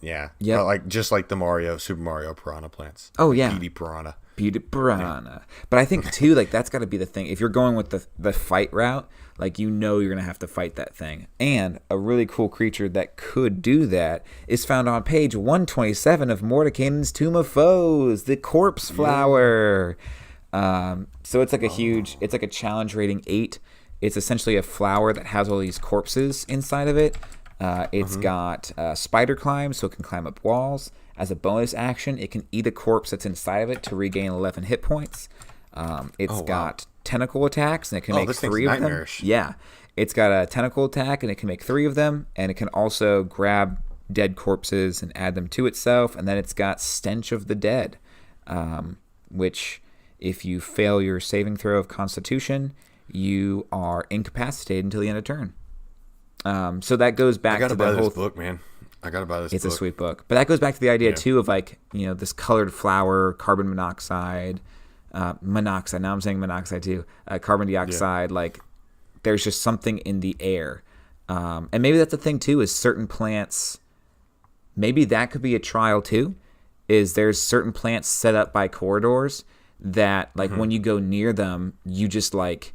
Speaker 1: Yeah.
Speaker 2: Yeah.
Speaker 1: Like just like the Super Mario piranha plants.
Speaker 2: Oh yeah.
Speaker 1: Petey piranha.
Speaker 2: Yeah. But I think too, like that's got to be the thing. If you're going with the fight route, like you're gonna have to fight that thing. And a really cool creature that could do that is found on page 127 of Mordenkainen's Tomb of Foes, the Corpse Flower. So it's like it's like a challenge rating 8. It's essentially a flower that has all these corpses inside of it. It's got spider climb, so it can climb up walls. As a bonus action, it can eat a corpse that's inside of it to regain 11 hit points. It's got tentacle attacks, and it can make 3 of them. Yeah. It's got a tentacle attack, and it can make 3 of them. And it can also grab dead corpses and add them to itself. And then it's got Stench of the Dead, which if you fail your saving throw of Constitution, you are incapacitated until the end of turn. So that goes back to the whole
Speaker 1: this book, man. I gotta buy this book.
Speaker 2: It's a sweet book. But that goes back to the idea, too, of like, this colored flower, carbon monoxide. Now I'm saying monoxide, too. Carbon dioxide. Like, there's just something in the air. And maybe that's the thing, too, is certain plants. Maybe that could be a trial, too, is there's certain plants set up by corridors that, like, when you go near them, you just, like,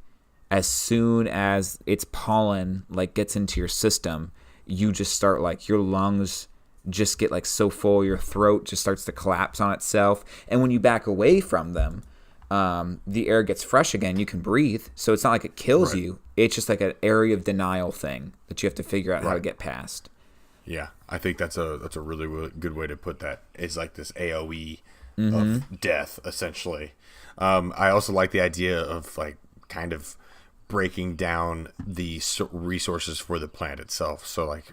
Speaker 2: as soon as its pollen, like, gets into your system, you just start like your lungs just get like so full, your throat just starts to collapse on itself. And when you back away from them, the air gets fresh again. You can breathe. So it's not like it kills you. It's just like an area of denial thing that you have to figure out how to get past.
Speaker 1: Yeah, I think that's a really good way to put that. It's like this AoE of death, essentially. I also like the idea of like kind of breaking down the resources for the plant itself. So like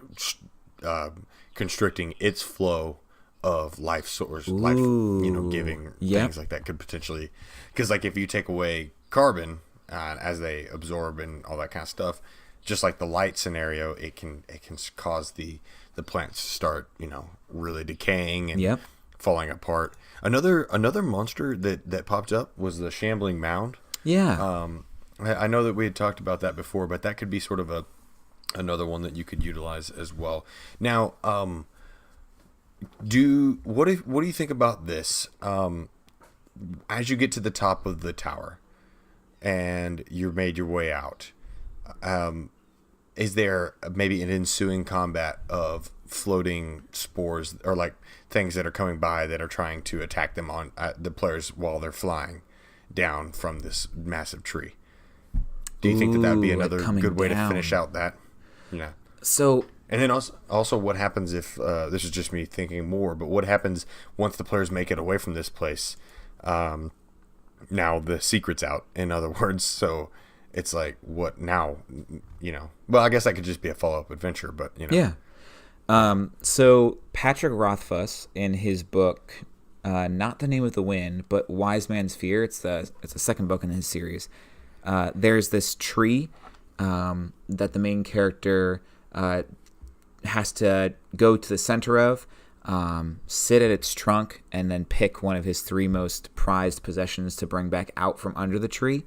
Speaker 1: constricting its flow of life source, giving things like that could potentially, because like if you take away carbon as they absorb and all that kind of stuff, just like the light scenario, it can cause the plants to start really decaying and falling apart. Another monster that popped up was the shambling mound. I know that we had talked about that before, but that could be sort of another one that you could utilize as well. Now, what do you think about this? As you get to the top of the tower and you've made your way out, is there maybe an ensuing combat of floating spores or like things that are coming by that are trying to attack them on the players while they're flying down from this massive tree? Do you think that would be
Speaker 2: Ooh, like
Speaker 1: another
Speaker 2: coming
Speaker 1: good way to
Speaker 2: down.
Speaker 1: finish out that? Yeah.
Speaker 2: So
Speaker 1: And then also what happens if this is just me thinking more, but what happens once the players make it away from this place? Now the secret's out, in other words. So it's like, what now? Well, I guess that could just be a follow-up adventure, but
Speaker 2: yeah. So Patrick Rothfuss in his book, not The Name of the Wind, but Wise Man's Fear. It's the second book in his series. There's this tree that the main character has to go to the center of, sit at its trunk, and then pick one of his 3 most prized possessions to bring back out from under the tree.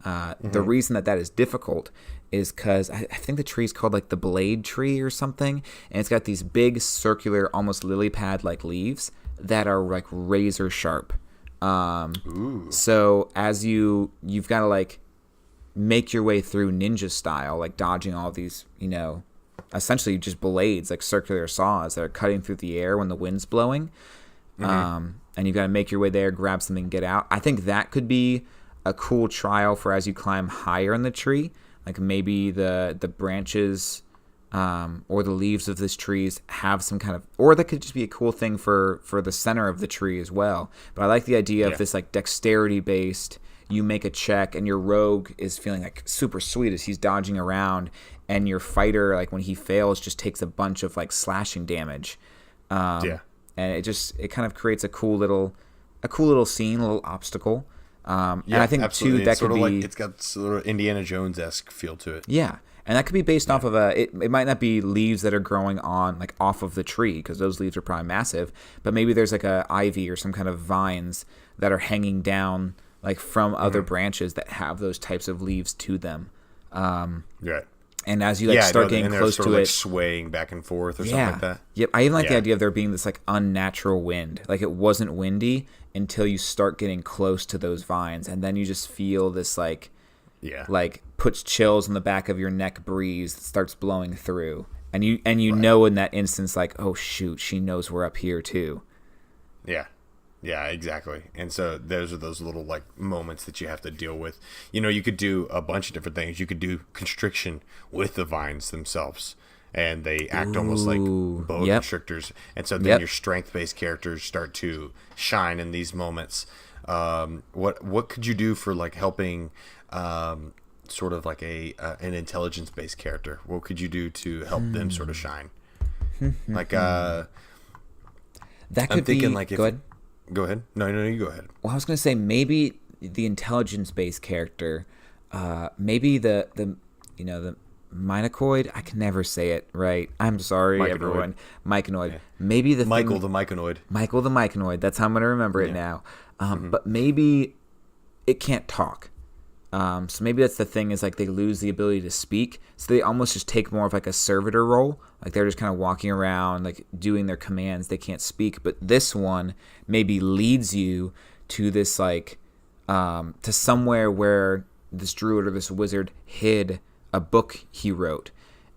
Speaker 2: The reason that is difficult is because I think the tree is called like the blade tree or something, and it's got these big circular, almost lily pad like leaves that are like razor sharp. So as you've got to like make your way through ninja style, like dodging all these, essentially just blades, like circular saws that are cutting through the air when the wind's blowing. And you've got to make your way there, grab something, get out. I think that could be a cool trial for as you climb higher in the tree. Like maybe the branches or the leaves of this trees have some kind of, or that could just be a cool thing for the center of the tree as well. But I like the idea of this like dexterity based. You make a check and your rogue is feeling like super sweet as he's dodging around, and your fighter, like when he fails, just takes a bunch of like slashing damage. And it kind of creates a cool little scene, a little obstacle. And I think
Speaker 1: absolutely.
Speaker 2: too that
Speaker 1: it's
Speaker 2: could
Speaker 1: sort
Speaker 2: be
Speaker 1: of like, it's got sort of Indiana Jones-esque feel to it.
Speaker 2: Yeah, and that could be based off of it might not be leaves that are growing on like off of the tree, because those leaves are probably massive, but maybe there's like a ivy or some kind of vines that are hanging down like from other branches that have those types of leaves to them.
Speaker 1: Right.
Speaker 2: And as you start getting close
Speaker 1: sort
Speaker 2: to
Speaker 1: of
Speaker 2: it,
Speaker 1: like swaying back and forth or something like that.
Speaker 2: Yep. I even like the idea of there being this like unnatural wind. Like it wasn't windy until you start getting close to those vines, and then you just feel this like puts chills on the back of your neck breeze that starts blowing through, and you know in that instance like, oh shoot, she knows we're up here too.
Speaker 1: Yeah, exactly. And so those are those little like moments that you have to deal with. You could do a bunch of different things. You could do constriction with the vines themselves, and they act almost like boa constrictors. And so then your strength-based characters start to shine in these moments. What could you do for like helping sort of like an intelligence-based character? What could you do to help them sort of shine? Like that
Speaker 2: could
Speaker 1: I'm thinking
Speaker 2: be,
Speaker 1: like if,
Speaker 2: go ahead.
Speaker 1: Go ahead. No, you go ahead.
Speaker 2: Well, I was going to say maybe the intelligence-based character, maybe the Mynocoid. I can never say it right. I'm sorry,
Speaker 1: Myconoid.
Speaker 2: everyone. Myconoid. Yeah. Maybe the
Speaker 1: Michael the Myconoid.
Speaker 2: Michael the Myconoid. That's how I'm going to remember it now. But maybe it can't talk. So maybe that's the thing, is like they lose the ability to speak. So they almost just take more of like a servitor role. Like they're just kind of walking around, like doing their commands. They can't speak. But this one maybe leads you to this like, to somewhere where this druid or this wizard hid a book he wrote.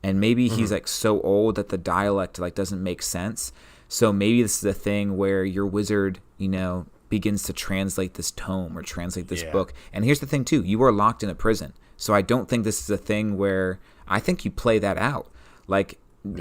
Speaker 2: And maybe he's like so old that the dialect like doesn't make sense. So maybe this is a thing where your wizard, begins to translate this tome or translate this book. And here's the thing too, you are locked in a prison. So I don't think this is a thing where, I think you play that out. Like,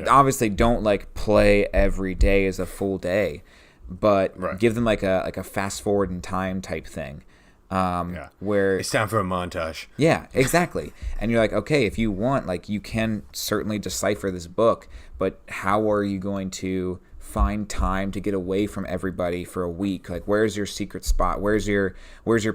Speaker 2: obviously don't like play every day as a full day, but give them like a fast forward in time type thing. Where
Speaker 1: it's time for a montage.
Speaker 2: Yeah, exactly. And you're like, okay, if you want, like you can certainly decipher this book, but how are you going to find time to get away from everybody for a week? Like, where's your secret spot? Where's your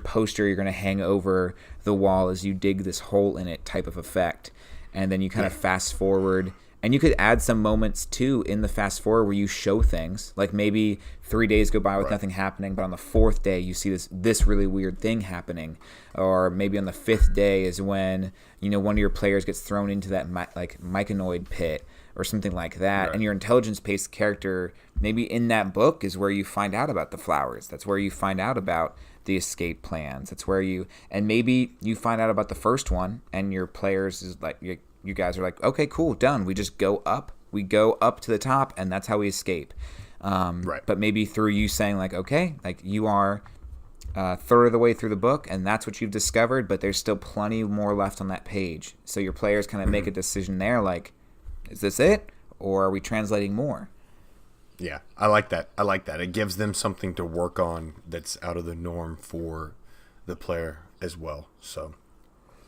Speaker 2: poster you're going to hang over the wall as you dig this hole in it type of effect? And then you kind of fast forward, and you could add some moments too in the fast forward where you show things. Like maybe 3 days go by with nothing happening, but on the 4th day you see this really weird thing happening. Or maybe on the 5th day is when one of your players gets thrown into that myconoid pit or something like that. And your intelligence-based character, maybe in that book, is where you find out about the flowers. That's where you find out about the escape plans. That's where and maybe you find out about the first one, and your players is like, you guys are like, okay, cool, done. We just go up. We go up to the top, and that's how we escape. But maybe through you saying like, okay, like you are third of the way through the book, and that's what you've discovered, but there's still plenty more left on that page. So your players kind of make a decision there, like, is this it, or are we translating more?
Speaker 1: Yeah, I like that. It gives them something to work on that's out of the norm for the player as well. So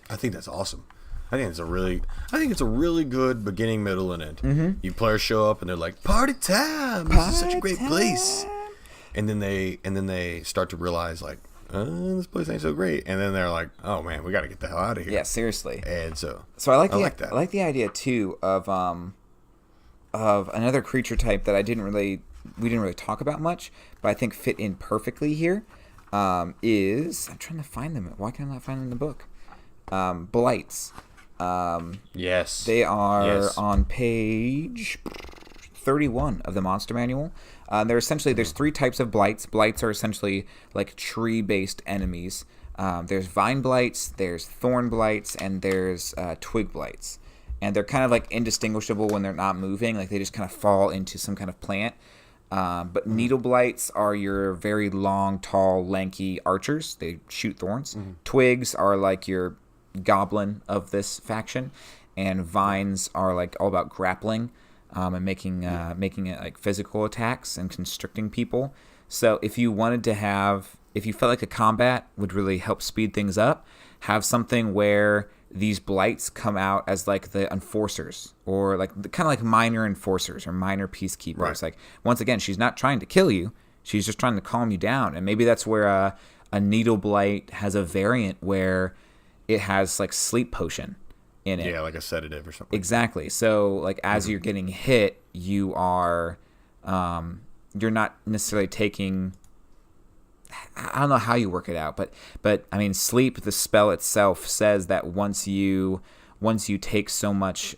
Speaker 1: I think that's awesome. I think it's a really good beginning, middle, and end. Mm-hmm. You players show up and they're like, "Party time! This is such a great place." And then they start to realize, like, this place ain't so great. And then they're like, "Oh man, we got to get the hell out of here."
Speaker 2: Yeah, seriously.
Speaker 1: And so
Speaker 2: I like
Speaker 1: that.
Speaker 2: I like the idea too of another creature type that we didn't really talk about much, but I think fit in perfectly here. Is I'm trying to find them. Why can I not find them in the book? Blights.
Speaker 1: Yes.
Speaker 2: They are on page 31 of the Monster Manual. They're essentially, there's three types of blights. Blights are essentially like tree-based enemies. There's vine blights, there's thorn blights, and there's twig blights. And they're kind of like indistinguishable when they're not moving. Like they just kind of fall into some kind of plant. But needle blights are your very long, tall, lanky archers. They shoot thorns. Mm-hmm. Twigs are like your goblin of this faction, and vines are like all about grappling and making it like physical attacks and constricting people. So if you felt like a combat would really help speed things up, have something where these blights come out as like the enforcers, or like kind of like minor enforcers or minor peacekeepers. Right. Like once again, she's not trying to kill you; she's just trying to calm you down. And maybe that's where a needle blight has a variant where it has like sleep potion in it.
Speaker 1: Yeah, like a sedative or something.
Speaker 2: Exactly. So like as you're getting hit, you are you're not necessarily taking, I don't know how you work it out, but I mean, sleep, the spell itself says that once you take so much,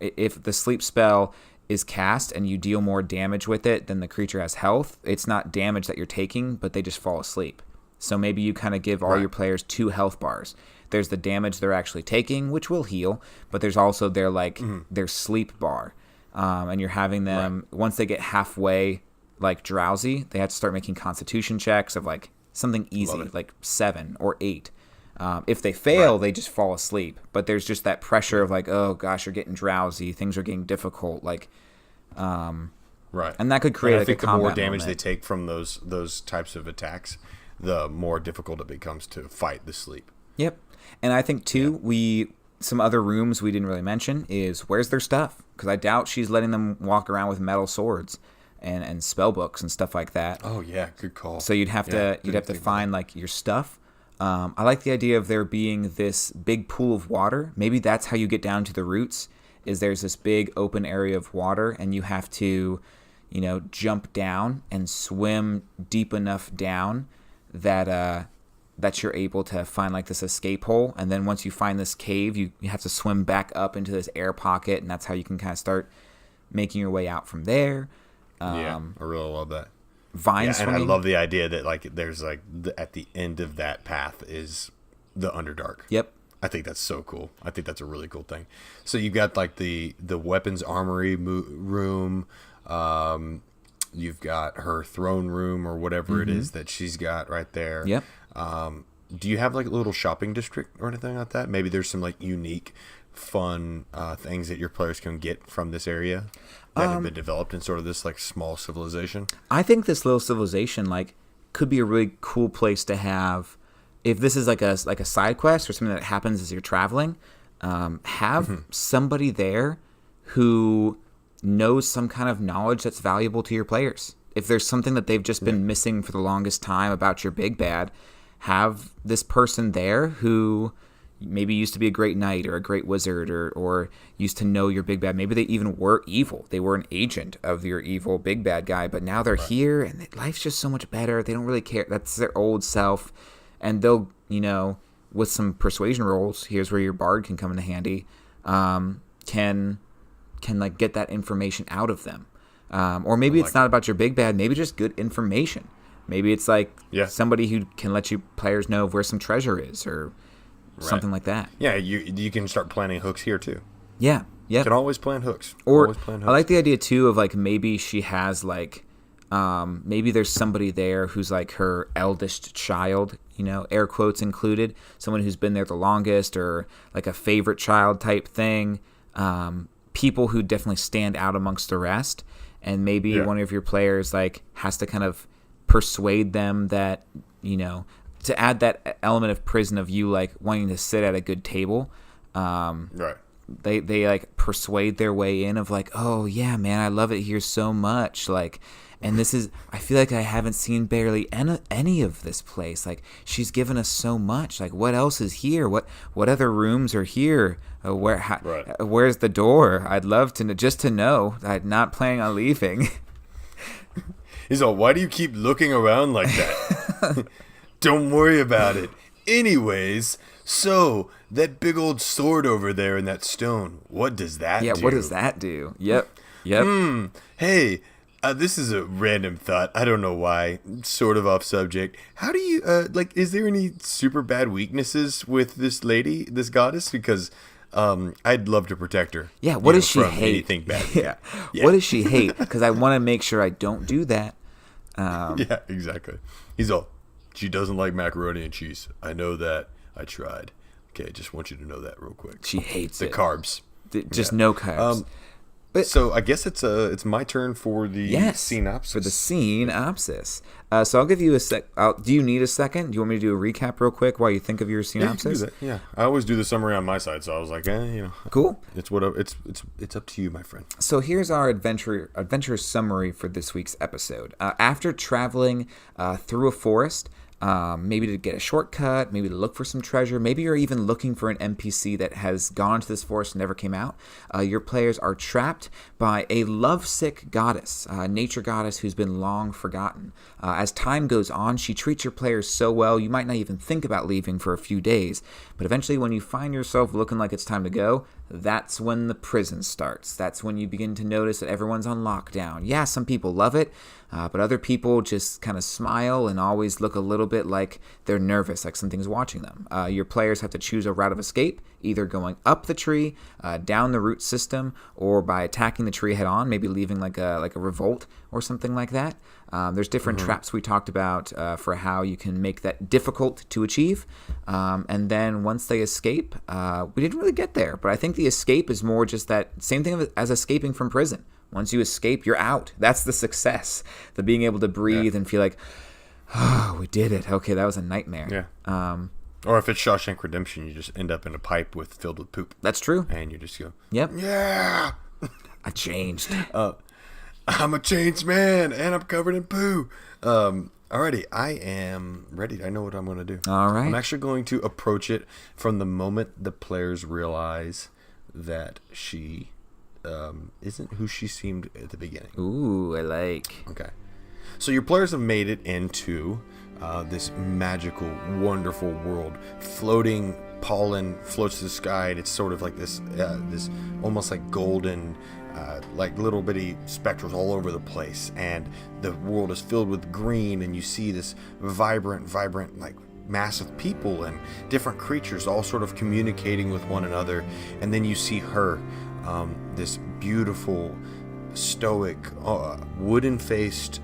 Speaker 2: if the sleep spell is cast and you deal more damage with it than the creature has health, it's not damage that you're taking, but they just fall asleep. So maybe you kind of give all your players 2 health bars. There's the damage they're actually taking, which will heal, but there's also their sleep bar. And you're having them, once they get halfway like drowsy, they have to start making constitution checks of like something easy, like 7 or 8. If they fail, they just fall asleep. But there's just that pressure of like, oh gosh, you're getting drowsy, things are getting difficult, like, and that could create. I think the more damage
Speaker 1: they take from those types of attacks, the more difficult it becomes to fight the sleep.
Speaker 2: Yep. And I think too, some other rooms we didn't really mention is where's their stuff, because I doubt she's letting them walk around with metal swords and spell books and stuff like that.
Speaker 1: Oh yeah, good call.
Speaker 2: So you'd have to find like your stuff. I like the idea of there being this big pool of water. Maybe that's how you get down to the roots. Is there's this big open area of water, and you have to, jump down and swim deep enough down that you're able to find like this escape hole. And then once you find this cave, you have to swim back up into this air pocket, and that's how you can kind of start making your way out from there.
Speaker 1: I really love that.
Speaker 2: Vine swimming.
Speaker 1: And I love the idea that like there's like at the end of that path is the Underdark.
Speaker 2: Yep.
Speaker 1: I think that's so cool. I think that's a really cool thing. So you got like the weapons armory room. You've got her throne room or whatever it is that she's got right there.
Speaker 2: Yep.
Speaker 1: Do you have like a little shopping district or anything like that? Maybe there's some like unique, fun things that your players can get from this area that have been developed in sort of this like small civilization.
Speaker 2: I think this little civilization like could be a really cool place to have. If this is like a side quest or something that happens as you're traveling, have somebody there who knows some kind of knowledge that's valuable to your players. If there's something that they've just been missing for the longest time about your big bad, have this person there who maybe used to be a great knight or a great wizard or used to know your big bad. Maybe they even were evil. They were an agent of your evil big bad guy, but now they're here and life's just so much better. They don't really care. That's their old self. And they'll, with some persuasion rolls, here's where your bard can come into handy, can like get that information out of them. Or maybe it's not about your big bad, maybe just good information. Maybe it's like somebody who can let you players know where some treasure is or something like that.
Speaker 1: Yeah, you can start planning hooks here too.
Speaker 2: Yeah, yeah.
Speaker 1: You can always plan hooks.
Speaker 2: Or I like the idea too of like maybe she has like Maybe there's somebody there who's like her eldest child, air quotes included, someone who's been there the longest, or like a favorite child type thing. People who definitely stand out amongst the rest. And maybe one of your players like has to kind of persuade them that, to add that element of prison of you like wanting to sit at a good table.
Speaker 1: Right.
Speaker 2: They like persuade their way in of like, oh yeah, man, I love it here so much. Like, and I feel like I haven't seen barely any of this place. Like, she's given us so much. Like, what else is here? What other rooms are here? Where's the door? I'd love to know, just to know. I'm not planning on leaving.
Speaker 1: He's all, why do you keep looking around like that? Don't worry about it. Anyways, so that big old sword over there in that stone, what does that do?
Speaker 2: Yeah, what does that do? Yep.
Speaker 1: Hey, this is a random thought. I don't know why. Sort of off subject. How do you, is there any super bad weaknesses with this lady, this goddess? Because I'd love to protect her.
Speaker 2: Yeah, what does she hate?
Speaker 1: Anything bad.
Speaker 2: Yeah. What does she hate? Because I want to make sure I don't do that.
Speaker 1: Yeah, exactly. He's all, she doesn't like macaroni and cheese. I know that. I tried. Okay, just want you to know that real quick.
Speaker 2: She hates
Speaker 1: the carbs.
Speaker 2: Just no carbs.
Speaker 1: So I guess it's my turn for the synopsis.
Speaker 2: For the synopsis. So I'll give you a sec. Do you need a second? Do you want me to do a recap real quick while you think of your synopsis?
Speaker 1: Yeah, you can do that. Yeah, I always do the summary on my side, so I was like,
Speaker 2: cool.
Speaker 1: It's up to you, my friend.
Speaker 2: So here's our adventure summary for this week's episode. After traveling through a forest. Maybe to get a shortcut, maybe to look for some treasure, maybe you're even looking for an NPC that has gone to this forest and never came out. Your players are trapped by a lovesick goddess, nature goddess who's been long forgotten. As time goes on, she treats your players so well, you might not even think about leaving for a few days. But eventually, when you find yourself looking like it's time to go, that's when the prison starts. That's when you begin to notice that everyone's on lockdown. Yeah, some people love it, but other people just kind of smile and always look a little bit like they're nervous, like something's watching them. Your players have to choose a route of escape, either going up the tree, down the root system, or by attacking the tree head on, maybe leaving like a revolt or something like that. There's different traps we talked about for how you can make that difficult to achieve. And then once they escape, we didn't really get there, but I think the escape is more just that same thing as escaping from prison. Once you escape, you're out. That's the success. The being able to breathe and feel like, oh, we did it. Okay, that was a nightmare.
Speaker 1: Yeah. Or if it's Shawshank Redemption, you just end up in a pipe filled with poop.
Speaker 2: That's true.
Speaker 1: And you just go,
Speaker 2: yep.
Speaker 1: Yeah.
Speaker 2: I changed.
Speaker 1: I'm a changed man, and I'm covered in poo. Alrighty, I am ready. I know what I'm going to do.
Speaker 2: All right.
Speaker 1: I'm actually going to approach it from the moment the players realize that she isn't who she seemed at the beginning.
Speaker 2: Ooh, I like.
Speaker 1: Okay. So your players have made it into this magical, wonderful world. Floating pollen floats to the sky. It's sort of like this almost like golden, like little bitty spectrals all over the place. And the world is filled with green, and you see this vibrant, like mass of people and different creatures all sort of communicating with one another. And then you see her, this beautiful, stoic, wooden-faced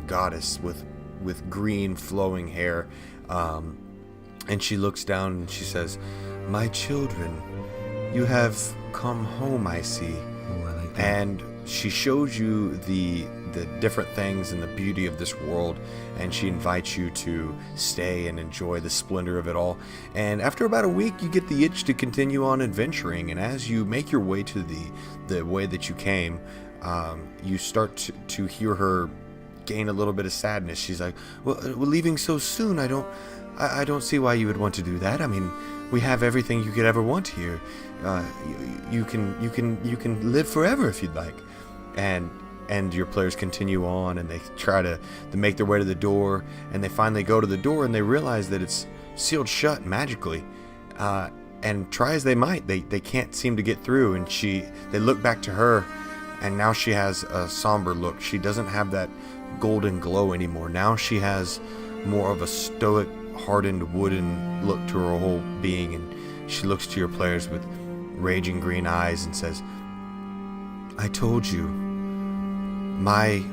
Speaker 1: goddess with green flowing hair, and she looks down and she says, "My children, you have come home, I see."
Speaker 2: Ooh, I like that.
Speaker 1: And she shows you the different things and the beauty of this world, and she invites you to stay and enjoy the splendor of it all. And after about a week, you get the itch to continue on adventuring, and as you make your way to the way that you came, you start to hear her gain a little bit of sadness. She's like, well, leaving so soon, I don't see why you would want to do that. I mean, we have everything you could ever want here. You can live forever if you'd like. And your players continue on, and they try to make their way to the door, and they finally go to the door, and they realize that it's sealed shut magically. And try as they might, they can't seem to get through. And they look back to her, and now she has a somber look. She doesn't have that golden glow anymore. Now she has more of a stoic, hardened, wooden look to her whole being, and she looks to your players with raging green eyes and says, "I told you, my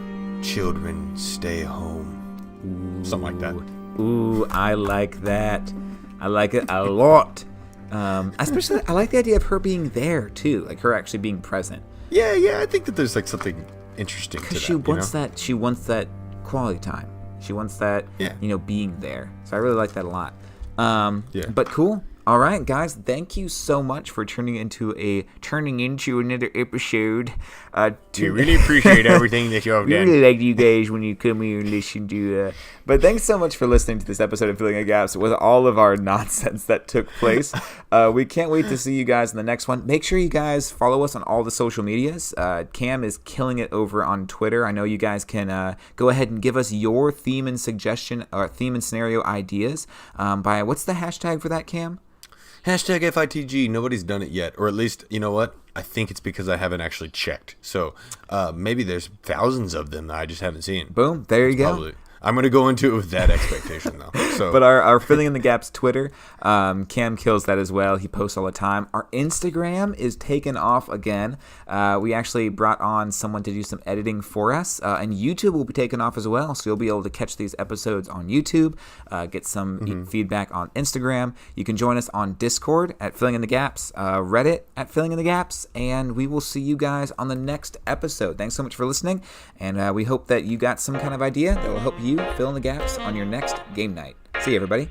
Speaker 1: children stay home. Something like that.
Speaker 2: Ooh, I like that. I like it a lot. Especially, I like the idea of her being there too, like her actually being present.
Speaker 1: Yeah. I think that there's like something interesting to that.
Speaker 2: She wants that. She wants that quality time. She wants that. Being there. So I really like that a lot. But cool. All right, guys. Thank you so much for turning into another episode.
Speaker 1: We really appreciate everything that y'all have done.
Speaker 2: Really like you guys when you come here and listen to. But thanks so much for listening to this episode of Filling the Gaps with all of our nonsense that took place. We can't wait to see you guys in the next one. Make sure you guys follow us on all the social medias. Cam is killing it over on Twitter. I know you guys can go ahead and give us your theme and scenario ideas by what's the hashtag for that, Cam?
Speaker 1: Hashtag FITG. Nobody's done it yet. Or at least, you know what? I think it's because I haven't actually checked. So maybe there's thousands of them that I just haven't seen.
Speaker 2: Boom. There you go.
Speaker 1: Probably. I'm going to go into it with that expectation, though. So.
Speaker 2: But our Filling in the Gaps Twitter, Cam kills that as well. He posts all the time. Our Instagram is taken off again. We actually brought on someone to do some editing for us. And YouTube will be taken off as well. So you'll be able to catch these episodes on YouTube, get some feedback on Instagram. You can join us on Discord at Filling in the Gaps, Reddit at Filling in the Gaps. And we will see you guys on the next episode. Thanks so much for listening. And we hope that you got some kind of idea that will help you fill in the gaps on your next game night. See you, everybody.